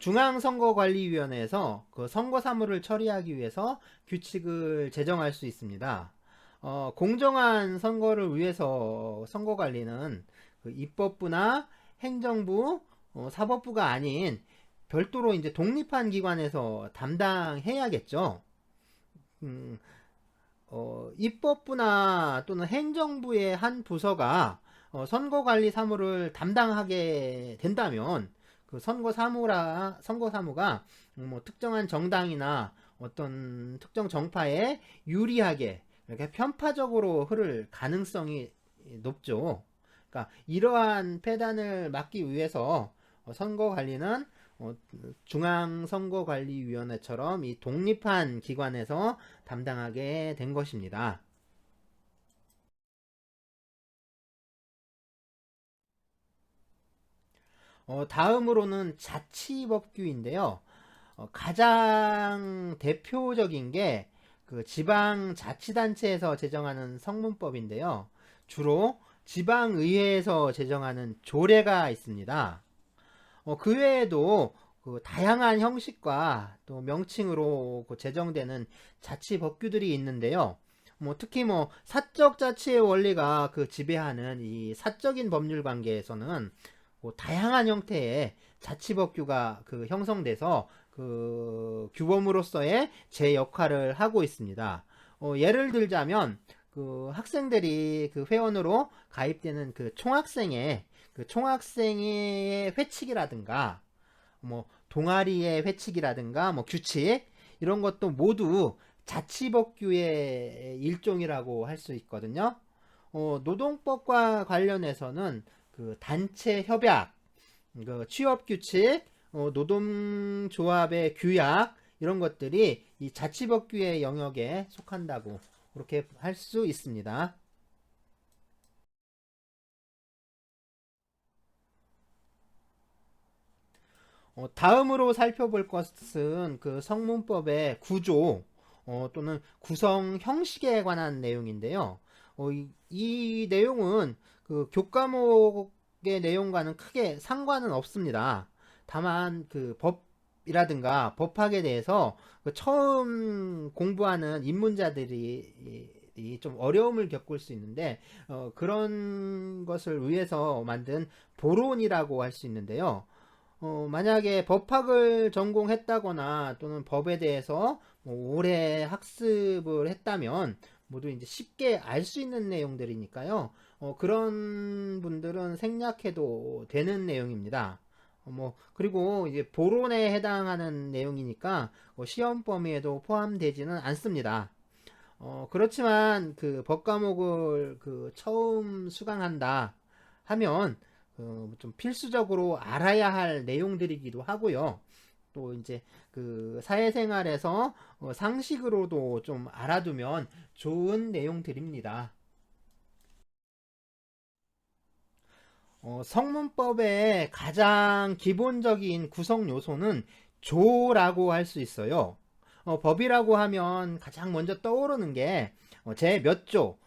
[SPEAKER 1] 중앙선거관리위원회에서 그 선거 사무를 처리하기 위해서 규칙을 제정할 수 있습니다. 공정한 선거를 위해서 선거관리는 그 입법부나 행정부, 사법부가 아닌 별도로 이제 독립한 기관에서 담당해야겠죠. 음, 입법부나 또는 행정부의 한 부서가 선거관리 사무를 담당하게 된다면 그 선거 사무가 뭐 특정한 정당이나 어떤 특정 정파에 유리하게 이렇게 편파적으로 흐를 가능성이 높죠. 그러니까 이러한 폐단을 막기 위해서 선거관리는 중앙선거관리위원회처럼 이 독립한 기관에서 담당하게 된 것입니다. 다음으로는 자치법규인데요. 가장 대표적인 게 그 지방자치단체에서 제정하는 성문법인데요. 주로 지방의회에서 제정하는 조례가 있습니다. 그 외에도 그 다양한 형식과 또 명칭으로 그 제정되는 자치 법규들이 있는데요. 특히 뭐 사적 자치의 원리가 그 지배하는 이 사적인 법률 관계에서는 뭐 다양한 형태의 자치 법규가 그 형성돼서 그 규범으로서의 제 역할을 하고 있습니다. 예를 들자면 그 학생들이 그 회원으로 가입되는 그 총학생의 회칙이라든가 뭐 동아리의 회칙이라든가 뭐 규칙 이런 것도 모두 자치법규의 일종이라고 할 수 있거든요. 노동법과 관련해서는 그 단체 협약, 그 취업 규칙, 노동조합의 규약 이런 것들이 이 자치법규의 영역에 속한다고 그렇게 할 수 있습니다. 다음으로 살펴볼 것은 그 성문법의 구조 또는 구성 형식에 관한 내용인데요. 이 내용은 그 교과목의 내용과는 크게 상관은 없습니다. 다만 그 법이라든가 법학에 대해서 그 처음 공부하는 입문자들이 좀 어려움을 겪을 수 있는데 그런 것을 위해서 만든 보론이라고 할 수 있는데요. 만약에 법학을 전공했다거나 또는 법에 대해서 뭐 오래 학습을 했다면 모두 이제 쉽게 알 수 있는 내용들이니까요. 그런 분들은 생략해도 되는 내용입니다. 그리고 이제 보론에 해당하는 내용이니까 시험 범위에도 포함되지는 않습니다. 그렇지만 그 법과목을 그 처음 수강한다 하면 좀 필수적으로 알아야 할 내용들이기도 하고요. 또 이제 그 사회생활에서 상식으로도 좀 알아두면 좋은 내용들입니다. 성문법의 가장 기본적인 구성 요소는 조라고 할 수 있어요. 법이라고 하면 가장 먼저 떠오르는 게 제 몇 조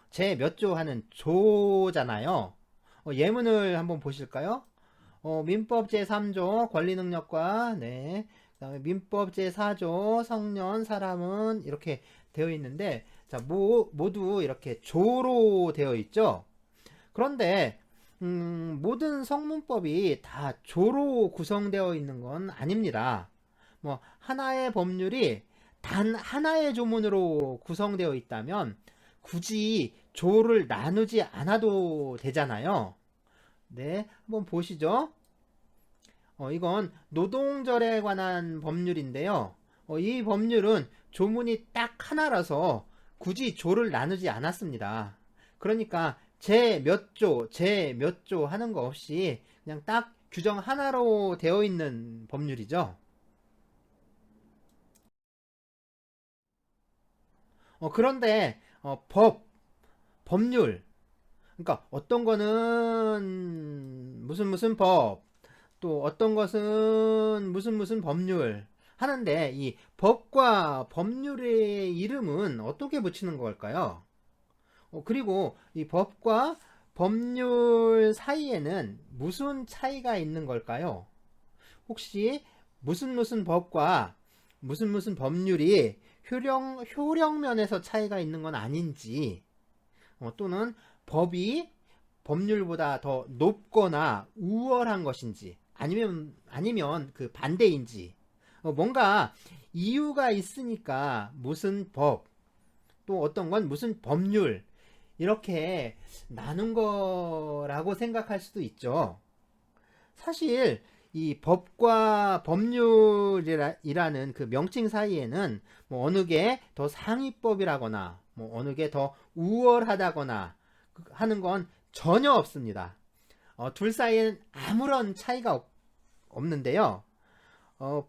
[SPEAKER 1] 하는 조잖아요. 예문을 한번 보실까요? 민법 제3조 권리능력과 네, 그다음에 민법 제4조 성년 사람은 이렇게 되어 있는데 자, 모두 이렇게 조로 되어 있죠. 그런데 모든 성문법이 다 조로 구성되어 있는 건 아닙니다. 뭐 하나의 법률이 단 하나의 조문으로 구성되어 있다면 굳이 조를 나누지 않아도 되잖아요. 네, 한번 보시죠. 이건 노동절에 관한 법률인데요. 이 법률은 조문이 딱 하나라서 굳이 조를 나누지 않았습니다. 그러니까 제 몇 조 하는 거 없이 그냥 딱 규정 하나로 되어 있는 법률이죠. 그런데 법률, 그러니까 어떤 거는 무슨 무슨 법, 또 어떤 것은 무슨 무슨 법률, 하는데 이 법과 법률의 이름은 어떻게 붙이는 걸까요? 그리고 이 법과 법률 사이에는 무슨 차이가 있는 걸까요? 혹시 무슨 법과 무슨 법률이 효력면에서 차이가 있는 건 아닌지, 또는 법이 법률보다 더 높거나 우월한 것인지, 아니면 그 반대인지, 뭔가 이유가 있으니까 무슨 법, 또 어떤 건 무슨 법률, 이렇게 나눈 거라고 생각할 수도 있죠. 사실 이 법과 법률이라는 그 명칭 사이에는 뭐 어느 게 더 상위법이라거나 뭐 어느 게 더 우월하다거나 하는 건 전혀 없습니다. 둘 사이에는 아무런 차이가 없는데요.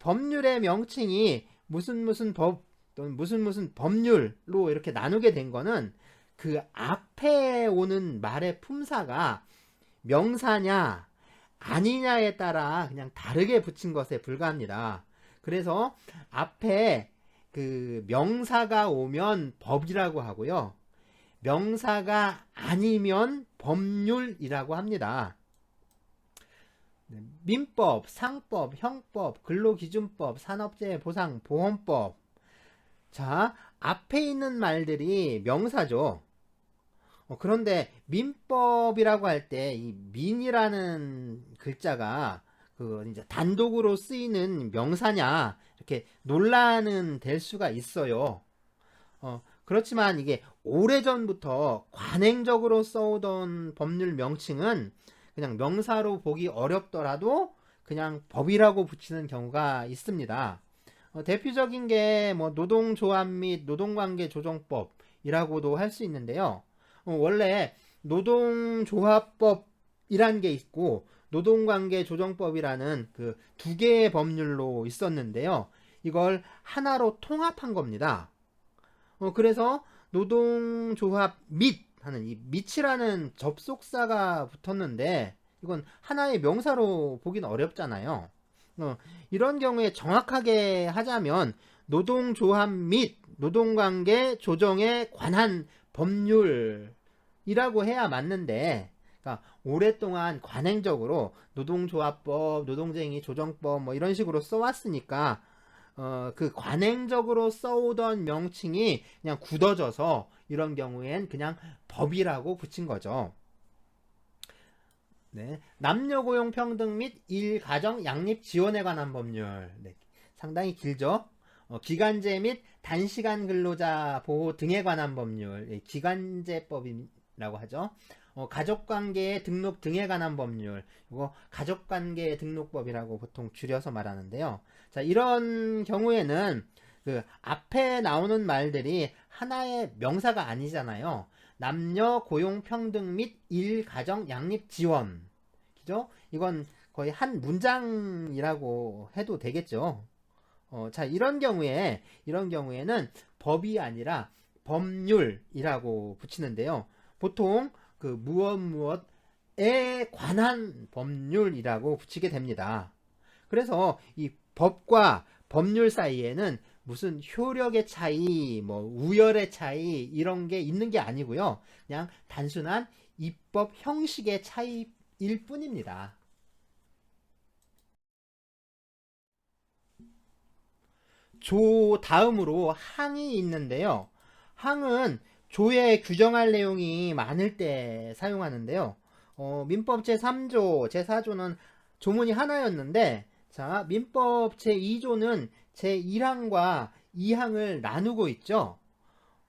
[SPEAKER 1] 법률의 명칭이 무슨 법 또는 무슨 법률로 이렇게 나누게 된 거는 그 앞에 오는 말의 품사가 명사냐 아니냐에 따라 그냥 다르게 붙인 것에 불과합니다. 그래서 앞에 그 명사가 오면 법이라고 하고요. 명사가 아니면 법률이라고 합니다. 민법, 상법, 형법, 근로기준법, 산업재해보상보험법. 자, 앞에 있는 말들이 명사죠. 그런데 민법이라고 할 때 이 민이라는 글자가 그 이제 단독으로 쓰이는 명사냐 이렇게 논란은 될 수가 있어요. 그렇지만 이게 오래전부터 관행적으로 써오던 법률 명칭은 그냥 명사로 보기 어렵더라도 그냥 법이라고 붙이는 경우가 있습니다. 대표적인 게 뭐 노동조합 및 노동관계 조정법이라고도 할 수 있는데요. 원래 노동조합법이라는 게 있고 노동관계 조정법이라는 그 두 개의 법률로 있었는데요. 이걸 하나로 통합한 겁니다. 그래서 노동조합 및 하는 이 밑이라는 접속사가 붙었는데 이건 하나의 명사로 보긴 어렵잖아요. 이런 경우에 정확하게 하자면 노동조합 및 노동관계 조정에 관한 법률이라고 해야 맞는데, 그러니까 오랫동안 관행적으로 노동조합법, 노동쟁이 조정법 뭐 이런 식으로 써왔으니까 그 관행적으로 써오던 명칭이 그냥 굳어져서 이런 경우엔 그냥 법이라고 붙인 거죠. 네. 남녀 고용 평등 및 일가정 양립 지원에 관한 법률. 네. 상당히 길죠. 기간제 및 단시간 근로자 보호 등에 관한 법률. 예, 기간제법이라고 하죠. 가족관계의 등록 등에 관한 법률. 이거 가족관계 등록법이라고 보통 줄여서 말하는데요. 자, 이런 경우에는 그 앞에 나오는 말들이 하나의 명사가 아니잖아요. 남녀 고용 평등 및 일가정 양립 지원. 그죠? 이건 거의 한 문장이라고 해도 되겠죠. 자, 이런 경우에는 법이 아니라 법률이라고 붙이는데요. 보통 그 무엇에 관한 법률이라고 붙이게 됩니다. 그래서 이 법과 법률 사이에는 무슨 효력의 차이, 뭐 우열의 차이 이런 게 있는 게 아니고요. 그냥 단순한 입법 형식의 차이일 뿐입니다. 조 다음으로 항이 있는데요. 항은 조에 규정할 내용이 많을 때 사용하는데요. 민법 제3조, 제4조는 조문이 하나였는데, 자, 민법 제2조는 제1항과 2항을 나누고 있죠.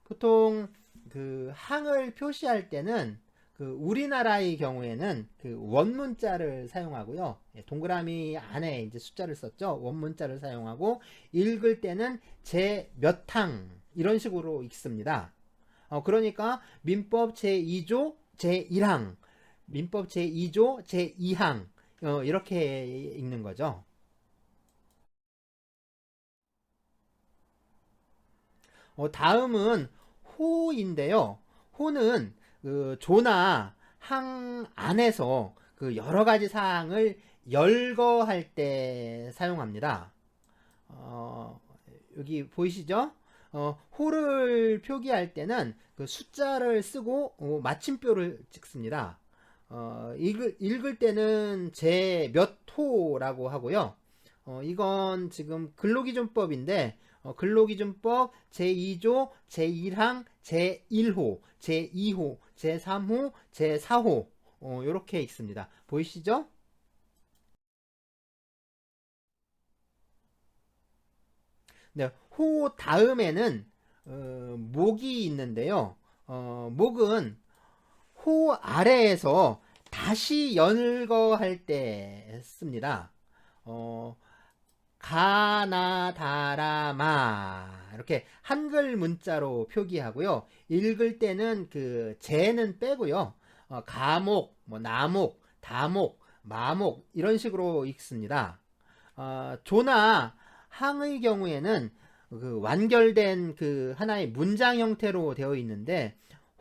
[SPEAKER 1] 보통 그 항을 표시할 때는 그 우리나라의 경우에는 그 원문자를 사용하고요. 동그라미 안에 이제 숫자를 썼죠. 원문자를 사용하고 읽을 때는 제 몇 항 이런 식으로 읽습니다. 그러니까 민법 제2조 제1항, 민법 제2조 제2항 이렇게 읽는 거죠. 다음은 호인데요. 호는 그 조나 항 안에서 그 여러 가지 사항을 열거할 때 사용합니다. 여기 보이시죠? 호를 표기할 때는 그 숫자를 쓰고 마침표를 찍습니다. 읽을 때는 제 몇 호라고 하고요. 이건 지금 근로기준법인데 근로기준법 제2조 제1항 제1호 제2호 제3호 제4호 이렇게 있습니다. 보이시죠? 네, 호 다음에는 목이 있는데요. 목은 호 아래에서 다시 연을거할 때 씁니다. 어, 가나다라마 이렇게 한글 문자로 표기하고요. 읽을 때는 그 제는 빼고요. 가목, 뭐 나목, 다목, 마목 이런 식으로 읽습니다. 조나 항의 경우에는 그 완결된 그 하나의 문장 형태로 되어 있는데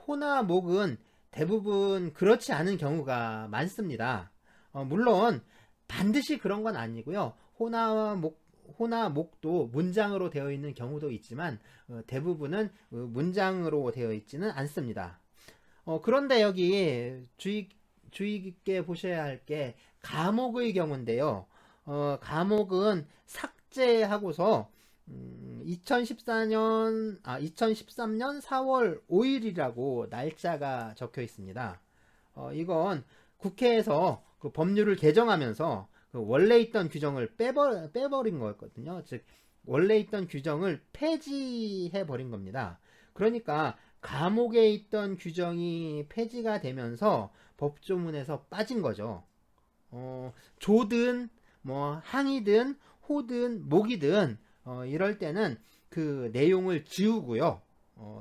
[SPEAKER 1] 호나 목은 대부분 그렇지 않은 경우가 많습니다. 물론 반드시 그런 건 아니고요. 호나 목도 문장으로 되어 있는 경우도 있지만 대부분은 문장으로 되어 있지는 않습니다. 그런데 여기 주의 깊게 보셔야 할 게 가목의 경우인데요. 가목은 삭제하고서 2013년 4월 5일이라고 날짜가 적혀 있습니다. 이건 국회에서 그 법률을 개정하면서 그 원래 있던 규정을 빼버린 거였거든요. 즉 원래 있던 규정을 폐지해 버린 겁니다. 그러니까 감옥에 있던 규정이 폐지가 되면서 법조문에서 빠진 거죠. 조든 뭐 항이든 호든 목이든 이럴 때는 그 내용을 지우고요.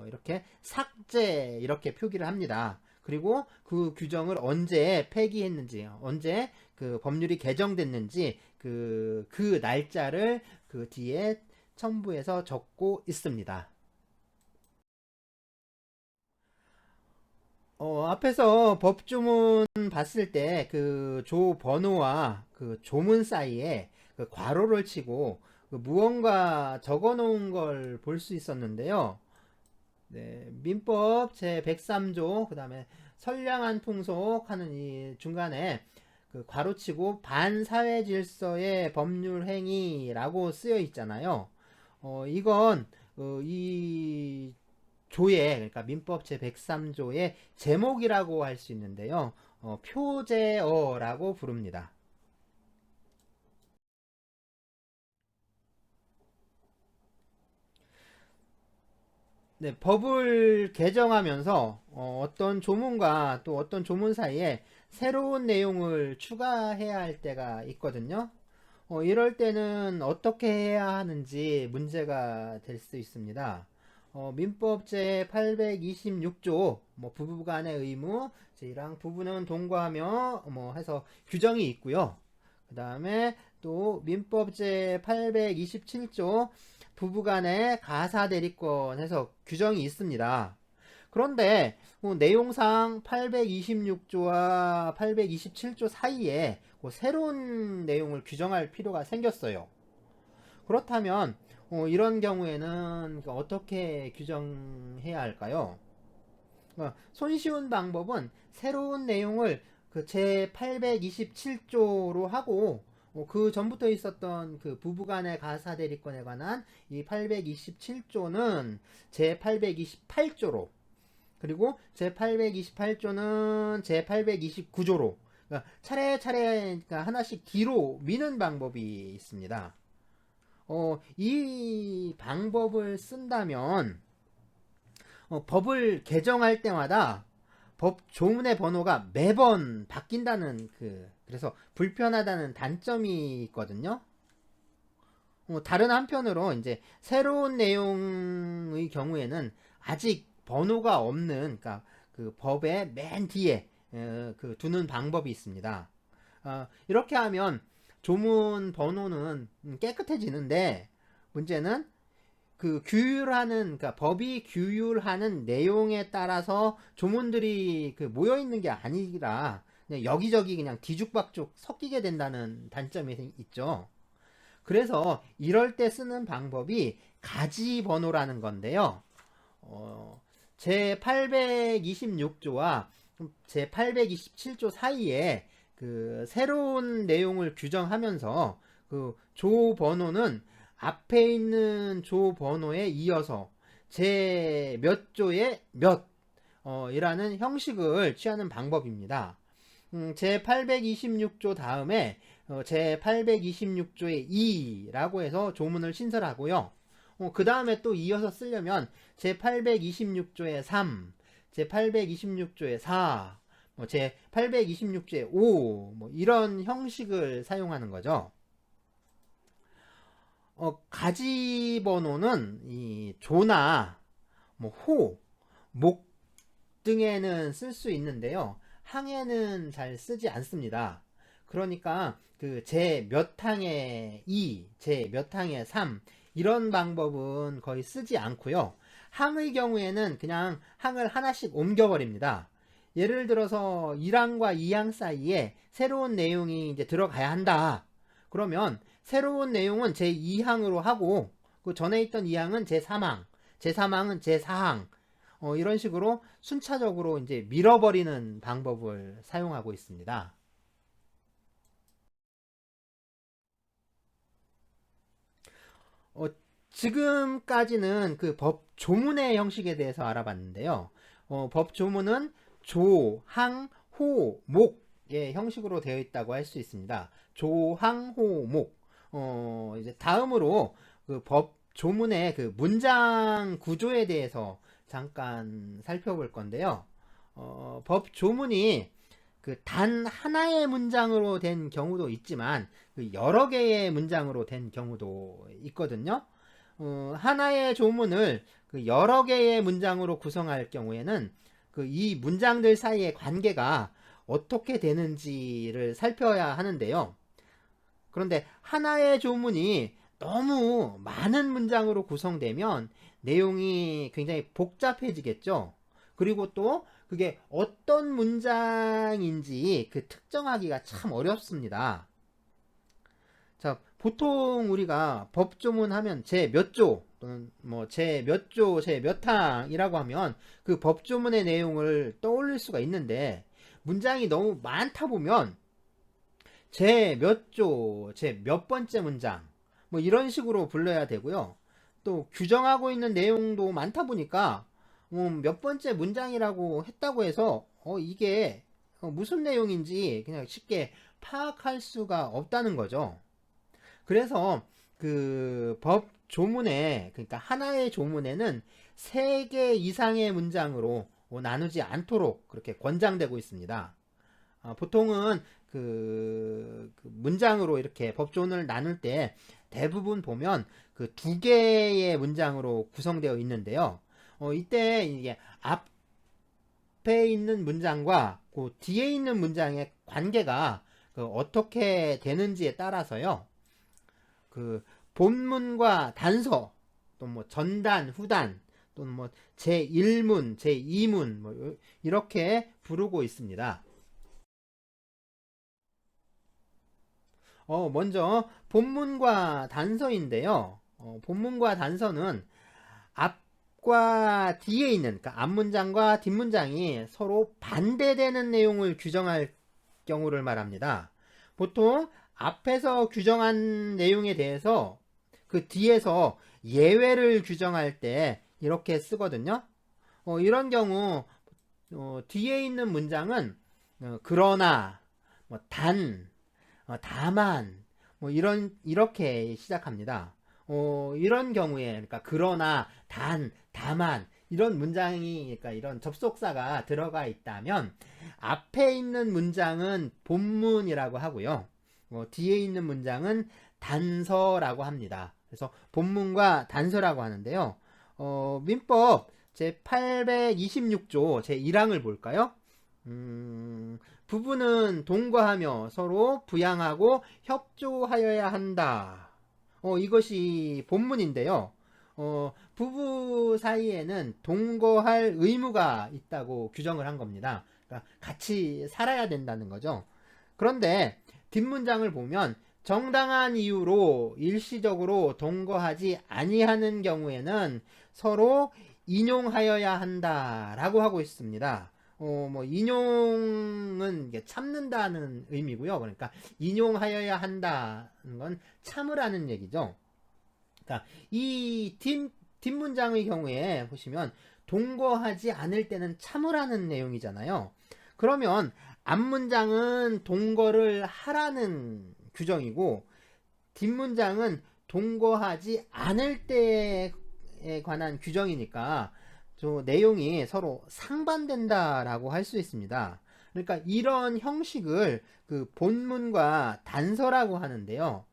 [SPEAKER 1] 이렇게 삭제 이렇게 표기를 합니다. 그리고 그 규정을 언제 폐기했는지, 언제 그 법률이 개정됐는지 그 날짜를 그 뒤에 첨부해서 적고 있습니다. 앞에서 법조문 봤을 때 그 조 번호와 그 조문 사이에 그 괄호를 치고 그 무언가 적어 놓은 걸 볼 수 있었는데요. 네, 민법 제 103조, 그 다음에 선량한 풍속 하는 이 중간에 그 괄호치고 반사회 질서의 법률 행위라고 쓰여 있잖아요. 이건 이 조의, 그러니까 민법 제 103조의 제목이라고 할 수 있는데요. 표제어라고 부릅니다. 네, 법을 개정하면서 어떤 조문과 또 어떤 조문 사이에 새로운 내용을 추가해야 할 때가 있거든요. 이럴 때는 어떻게 해야 하는지 문제가 될 수 있습니다. 민법 제 826조 뭐 부부간의 의무 제1항 부부는 동거하며 뭐 해서 규정이 있고요. 그 다음에 또 민법 제 827조 부부간의 가사대리권 해서 규정이 있습니다. 그런데 내용상 826조와 827조 사이에 새로운 내용을 규정할 필요가 생겼어요. 그렇다면 이런 경우에는 어떻게 규정해야 할까요? 손쉬운 방법은 새로운 내용을 제 827조로 하고 그 전부터 있었던 그 부부간의 가사대리권에 관한 이 827조는 제 828조로 그리고 제 828조는 제 829조로 그러니까 차례차례 그러니까 하나씩 뒤로 미는 방법이 있습니다. 이 방법을 쓴다면 법을 개정할 때마다 법 조문의 번호가 매번 바뀐다는 그래서 불편하다는 단점이 있거든요. 다른 한편으로 이제 새로운 내용의 경우에는 아직 번호가 없는 그러니까 그 법의 맨 뒤에 두는 방법이 있습니다. 이렇게 하면 조문 번호는 깨끗해지는데 문제는 그 규율하는 그러니까 법이 규율하는 내용에 따라서 조문들이 모여 있는 게 아니라 그냥 여기저기 그냥 뒤죽박죽 섞이게 된다는 단점이 있죠. 그래서 이럴 때 쓰는 방법이 가지 번호라는 건데요. 제 826조와 제 827조 사이에 그 새로운 내용을 규정하면서 그 조 번호는 앞에 있는 조 번호에 이어서 제 몇 조의 몇 이라는 형식을 취하는 방법입니다. 제 826조 다음에 제 826조의 2라고 해서 조문을 신설하고요. 그 다음에 또 이어서 쓰려면 제 826조의 3, 제 826조의 4, 제 826조의 5, 이런 형식을 사용하는 거죠. 가지 번호는 이 조나 호, 목 등에는 쓸 수 있는데요. 항에는 잘 쓰지 않습니다. 그러니까 그 제 몇 항의 2, 제 몇 항의 3 이런 방법은 거의 쓰지 않고요. 항의 경우에는 그냥 항을 하나씩 옮겨버립니다. 예를 들어서 1항과 2항 사이에 새로운 내용이 이제 들어가야 한다. 그러면 새로운 내용은 제 2항으로 하고 그 전에 있던 2항은 제 3항, 제 3항은 제 4항 이런 식으로 순차적으로 이제 밀어버리는 방법을 사용하고 있습니다. 지금까지는 그 법 조문의 형식에 대해서 알아봤는데요. 법 조문은 조, 항, 호, 목의 형식으로 되어 있다고 할 수 있습니다. 조, 항, 호, 목. 이제 다음으로 그 법 조문의 그 문장 구조에 대해서 잠깐 살펴볼 건데요. 법 조문이 그 단 하나의 문장으로 된 경우도 있지만 그 여러 개의 문장으로 된 경우도 있거든요. 하나의 조문을 그 여러 개의 문장으로 구성할 경우에는 그 이 문장들 사이의 관계가 어떻게 되는지를 살펴야 하는데요. 그런데 하나의 조문이 너무 많은 문장으로 구성되면 내용이 굉장히 복잡해지겠죠. 그리고 또 그게 어떤 문장인지 그 특정하기가 참 어렵습니다. 자, 보통 우리가 법조문 하면 제 몇 조 또는 제 몇 조, 제 몇 항이라고 하면 그 법조문의 내용을 떠올릴 수가 있는데 문장이 너무 많다 보면 제 몇 조, 제 몇 번째 문장 이런 식으로 불러야 되고요. 또 규정하고 있는 내용도 많다 보니까 몇 번째 문장이라고 했다고 해서 이게 무슨 내용인지 그냥 쉽게 파악할 수가 없다는 거죠. 그래서 그 법 조문에 그러니까 하나의 조문에는 3개 이상의 문장으로 나누지 않도록 그렇게 권장되고 있습니다. 보통은 그 문장으로 이렇게 법조문을 나눌 때 대부분 보면 그 2개의 문장으로 구성되어 있는데요. 이때 이게 앞에 있는 문장과 그 뒤에 있는 문장의 관계가 그 어떻게 되는지에 따라서요. 그 본문과 단서 또 전단, 후단 또는 제1문, 제2문 이렇게 부르고 있습니다. 먼저 본문과 단서인데요. 본문과 단서는 앞과 뒤에 있는 그러니까 앞문장과 뒷문장이 서로 반대되는 내용을 규정할 경우를 말합니다. 보통 앞에서 규정한 내용에 대해서 그 뒤에서 예외를 규정할 때 이렇게 쓰거든요. 이런 경우 뒤에 있는 문장은 그러나, 단, 다만 이렇게 시작합니다. 이런 경우에 그러니까 그러나, 단, 다만 이런 문장이 그러니까 이런 접속사가 들어가 있다면 앞에 있는 문장은 본문이라고 하고요. 뒤에 있는 문장은 단서라고 합니다. 그래서 본문과 단서라고 하는데요. 민법 제 826조 제 1항을 볼까요? 부부는 동거하며 서로 부양하고 협조하여야 한다. 이것이 본문인데요. 부부 사이에는 동거할 의무가 있다고 규정을 한 겁니다. 그러니까 같이 살아야 된다는 거죠. 그런데 뒷문장을 보면 정당한 이유로 일시적으로 동거하지 아니하는 경우에는 서로 인용하여야 한다라고 하고 있습니다. 인용은 이게 참는다는 의미고요. 그러니까 인용하여야 한다는 건 참으라는 얘기죠. 그러니까 이 뒷문장의 경우에 보시면 동거하지 않을 때는 참으라는 내용이잖아요. 그러면 앞문장은 동거를 하라는 규정이고 뒷문장은 동거하지 않을 때에 관한 규정이니까 저 내용이 서로 상반된다라고 할 수 있습니다. 그러니까 이런 형식을 그 본문과 단서라고 하는데요.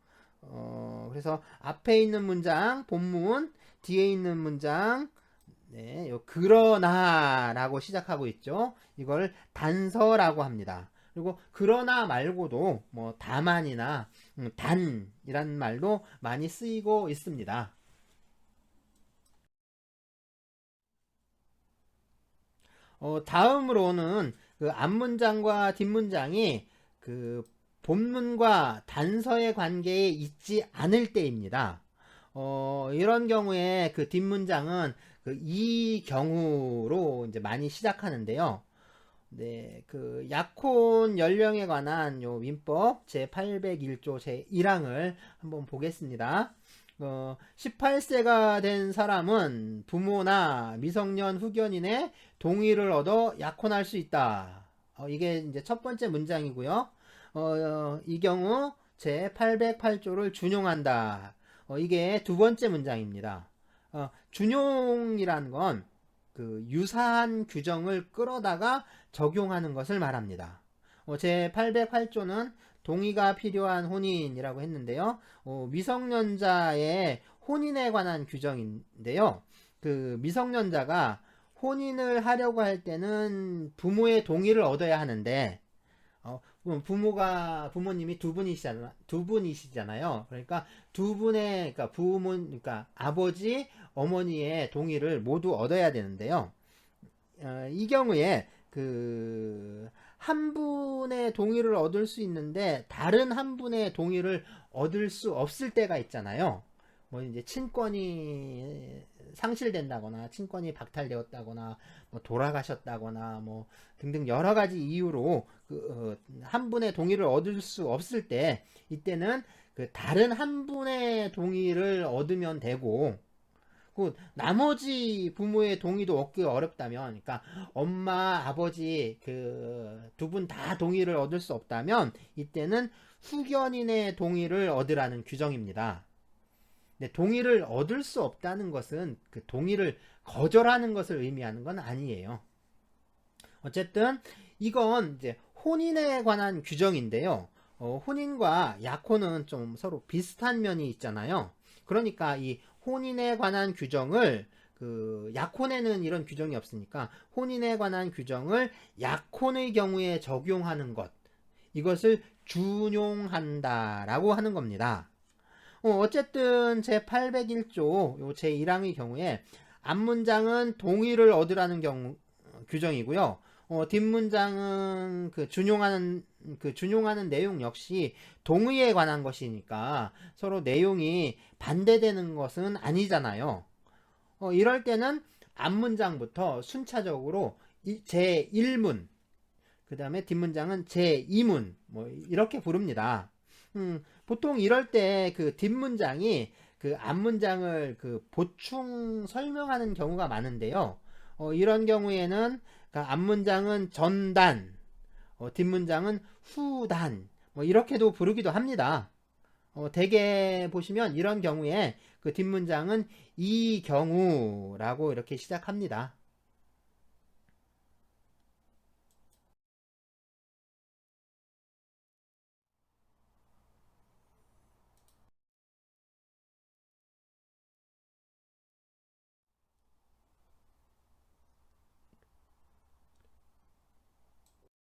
[SPEAKER 1] 그래서 앞에 있는 문장 본문, 뒤에 있는 문장 네, 그러나라고 시작하고 있죠. 이걸 단서라고 합니다. 그리고 그러나 말고도 뭐 다만이나 단이란 말도 많이 쓰이고 있습니다. 다음으로는 그 앞문장과 뒷문장이 그 본문과 단서의 관계에 있지 않을 때입니다. 이런 경우에 그 뒷문장은 이 경우로 이제 많이 시작하는데요. 네, 그 약혼 연령에 관한 요 민법 제801조 제1항을 한번 보겠습니다. 18세가 된 사람은 부모나 미성년 후견인의 동의를 얻어 약혼할 수 있다. 이게 이제 첫 번째 문장이고요. 이 경우 제808조를 준용한다. 이게 두 번째 문장입니다. 준용이란 건 그 유사한 규정을 끌어다가 적용하는 것을 말합니다. 제808조는 동의가 필요한 혼인이라고 했는데요. 미성년자의 혼인에 관한 규정인데요. 그 미성년자가 혼인을 하려고 할 때는 부모의 동의를 얻어야 하는데 부모님이 두 분이시잖아요. 그러니까 두 분의 그러니까 그러니까 아버지, 어머니의 동의를 모두 얻어야 되는데요. 이 경우에 그 한 분의 동의를 얻을 수 있는데 다른 한 분의 동의를 얻을 수 없을 때가 있잖아요. 뭐 이제 친권이 상실된다거나 친권이 박탈되었다거나 뭐 돌아가셨다거나 뭐 등등 여러 가지 이유로 한 분의 동의를 얻을 수 없을 때 이때는 그 다른 한 분의 동의를 얻으면 되고 그 나머지 부모의 동의도 얻기 어렵다면 그러니까 엄마 아버지 그 두 분 다 동의를 얻을 수 없다면 이때는 후견인의 동의를 얻으라는 규정입니다. 동의를 얻을 수 없다는 것은 그 동의를 거절하는 것을 의미하는 건 아니에요. 어쨌든 이건 이제 혼인에 관한 규정인데요. 혼인과 약혼은 좀 서로 비슷한 면이 있잖아요. 그러니까 이 혼인에 관한 규정을 그 약혼에는 이런 규정이 없으니까 혼인에 관한 규정을 약혼의 경우에 적용하는 것 이것을 준용한다라고 하는 겁니다. 어쨌든 제801조 제1항의 경우에 앞문장은 동의를 얻으라는 규정이고요. 뒷문장은 그 준용하는 내용 역시 동의에 관한 것이니까 서로 내용이 반대되는 것은 아니잖아요. 이럴 때는 앞문장부터 순차적으로 제1문, 그 다음에 뒷문장은 제2문, 뭐 이렇게 부릅니다. 보통 이럴 때 그 뒷문장이 그 앞문장을 그 보충 설명하는 경우가 많은데요. 이런 경우에는 그 앞문장은 전단, 뒷문장은 후단, 뭐 이렇게도 부르기도 합니다. 대개 보시면 이런 경우에 그 뒷문장은 이 경우라고 이렇게 시작합니다.